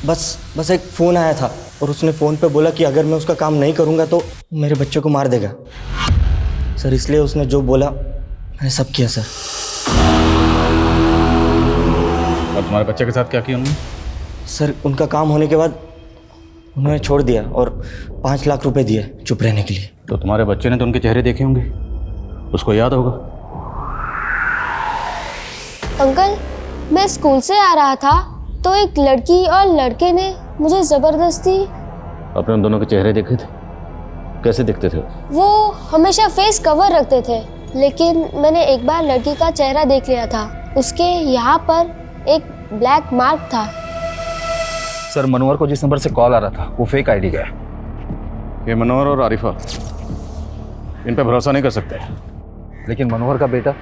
बस एक फ़ोन आया था और उसने फ़ोन पे बोला कि अगर मैं उसका काम नहीं करूँगा तो मेरे बच्चे को मार देगा। सर, इसलिए उसने जो बोला मैंने सब किया सर। और तुम्हारे बच्चे के साथ क्या किया उन्होंने? सर, उनका काम होने के बाद उन्होंने छोड़ दिया और 5 लाख रुपए दिए चुप रहने के लिए। तो तुम्हारे बच्चे ने तो उनके चेहरे देखे होंगे, उसको याद होगा। अंकल, मैं स्कूल से आ रहा था तो एक लड़की और लड़के ने मुझे जबरदस्ती। आपने उन दोनों के चेहरे देखे थे? कैसे दिखते थे? वो हमेशा फेस कवर रखते थे, लेकिन मैंने एक बार लड़की का चेहरा देख लिया था। उसके यहाँ पर एक ब्लैक मार्क था। सर, मनोहर को जिस नंबर से कॉल आ रहा था वो फेक आईडी का है। ये मनोहर और आरिफा, इन पे भरोसा नहीं कर सकते। लेकिन मनोहर का बेटा?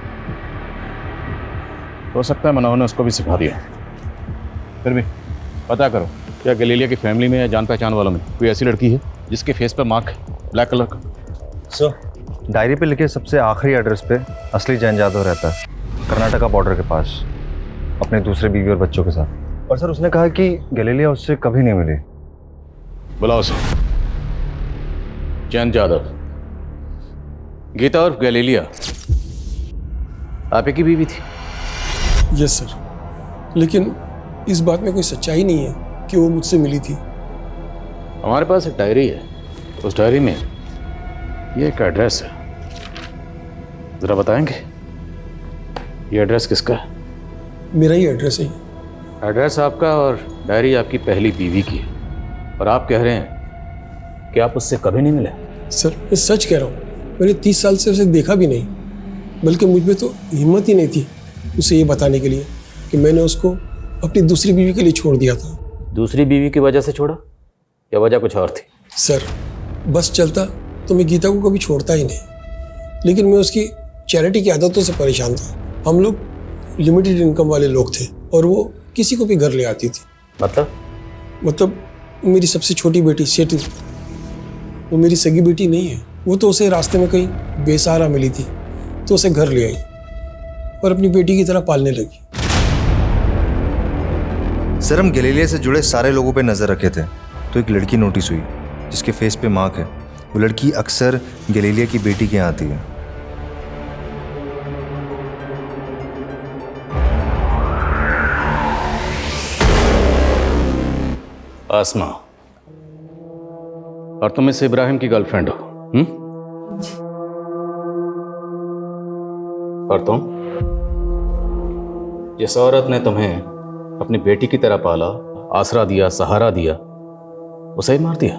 हो सकता है मनोहर ने उसको भी सिखा दिया। फिर भी पता करो, क्या गैलीलिया की फैमिली में या जान पहचान वालों में कोई ऐसी लड़की है जिसके फेस पे मार्क है ब्लैक कलर का? सर, डायरी पे लिखे सबसे आखिरी एड्रेस पे असली जयंत जाधव रहता है, कर्नाटका बॉर्डर के पास, अपने दूसरे बीवी और बच्चों के साथ। और सर, उसने कहा कि गैलीलिया उससे कभी नहीं मिली। बुलाओ उसे। जयंत जाधव, गीता और गैलीलिया आप ही की बीवी थी? यस सर, लेकिन इस बात में कोई सच्चाई नहीं है कि वो मुझसे मिली थी। हमारे पास एक डायरी है, उस डायरी में ये एक एड्रेस है, जरा बताएंगे ये एड्रेस किसका है? मेरा ही एड्रेस है। एड्रेस आपका और डायरी आपकी पहली बीवी की है, और आप कह रहे हैं कि आप उससे कभी नहीं मिले? सर, मैं सच कह रहा हूँ, मैंने 30 साल से उसे देखा भी नहीं, बल्कि मुझ में तो हिम्मत ही नहीं थी उसे ये बताने के लिए कि मैंने उसको अपनी दूसरी बीवी के लिए छोड़ दिया था। दूसरी बीवी की वजह से छोड़ा या वजह कुछ और थी? सर, बस चलता तो मैं गीता को कभी छोड़ता ही नहीं, लेकिन मैं उसकी चैरिटी की आदतों से परेशान था। हम लोग लिमिटेड इनकम वाले लोग थे और वो किसी को भी घर ले आती थी। मतलब मेरी सबसे छोटी बेटी सेठू, वो मेरी सगी बेटी नहीं है। वो तो उसे रास्ते में कहीं बेसहारा मिली थी तो उसे घर ले आई और अपनी बेटी की तरह पालने लगी। सर, हम गैलीलिया से जुड़े सारे लोगों पे नज़र रखे थे तो एक लड़की नोटिस हुई जिसके फेस पे मार्क है। वो लड़की अक्सर गैलीलिया की बेटी के यहाँ आती है। आसमा, और तुम इस इब्राहिम की गर्लफ्रेंड हो? और तुम, जिस औरत ने तुम्हें अपनी बेटी की तरह पाला, आसरा दिया, सहारा दिया, उसे ही मार दिया?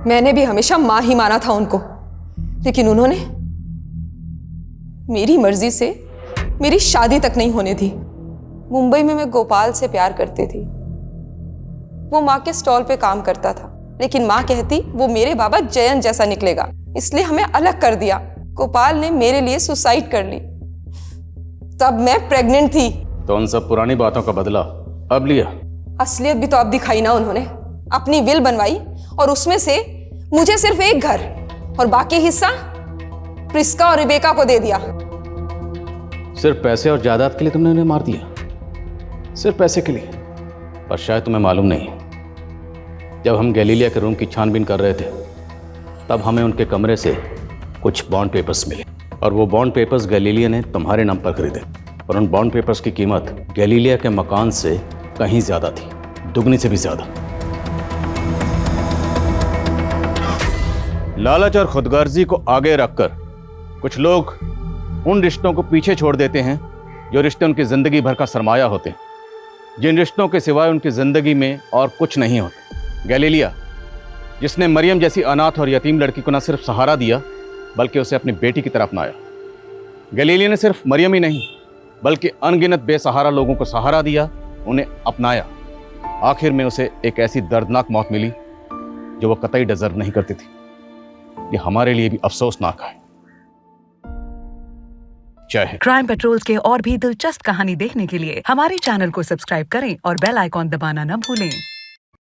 मैंने भी हमेशा मां ही माना था उनको, लेकिन उन्होंने मेरी मर्जी से मेरी शादी तक नहीं होने दी। मुंबई में मैं गोपाल से प्यार करती थी। वो माँ के स्टॉल पे काम करता था, लेकिन माँ कहती वो मेरे बाबा जयंत जैसा निकलेगा, इसलिए हमें अलग कर दिया। गोपाल ने मेरे लिए सुसाइड कर ली। तब मैं प्रेग्नेंट थी। तो उन सब पुरानी बातों का बदला अब लिया? असलियत भी तो अब दिखाई ना उन्होंने। अपनी विल बनवाई और उसमें से मुझे सिर्फ एक घर और बाकी हिस्सा प्रिस्का और रिबेका को दे दिया। सिर्फ पैसे और जायदाद के लिए तुमने उन्हें मार दिया? सिर्फ पैसे के लिए? पर शायद तुम्हें मालूम नहीं, जब हम गैलीलिया के रूम की छानबीन कर रहे थे तब हमें उनके कमरे से कुछ बॉन्ड पेपर्स मिले और वो बॉन्ड पेपर्स गैलीलिया ने तुम्हारे नाम पर खरीदे और उन बॉन्ड पेपर्स की कीमत गैलीलिया के मकान से कहीं ज्यादा थी, दुगनी से भी ज्यादा। लालच और खुदगर्जी को आगे रखकर कुछ लोग उन रिश्तों को पीछे छोड़ देते हैं जो रिश्ते उनकी जिंदगी भर का सरमाया होते हैं, जिन रिश्तों के सिवाय उनकी जिंदगी में और कुछ नहीं होता। गैलीलिया, जिसने मरियम जैसी अनाथ और यतीम लड़की को न सिर्फ सहारा दिया बल्कि उसे अपनी बेटी की तरह अपनाया। गैलीलिया ने सिर्फ मरियम ही नहीं बल्कि अनगिनत बेसहारा लोगों को सहारा दिया, उन्हें अपनाया। आखिर में उसे एक ऐसी दर्दनाक मौत मिली जो वो कतई डिजर्व नहीं करती थी। ये हमारे लिए भी अफसोसनाक है। जय हिंद। क्राइम पेट्रोल्स के और भी दिलचस्प कहानी देखने के लिए हमारे चैनल को सब्सक्राइब करें और बेल आइकॉन दबाना न भूलें।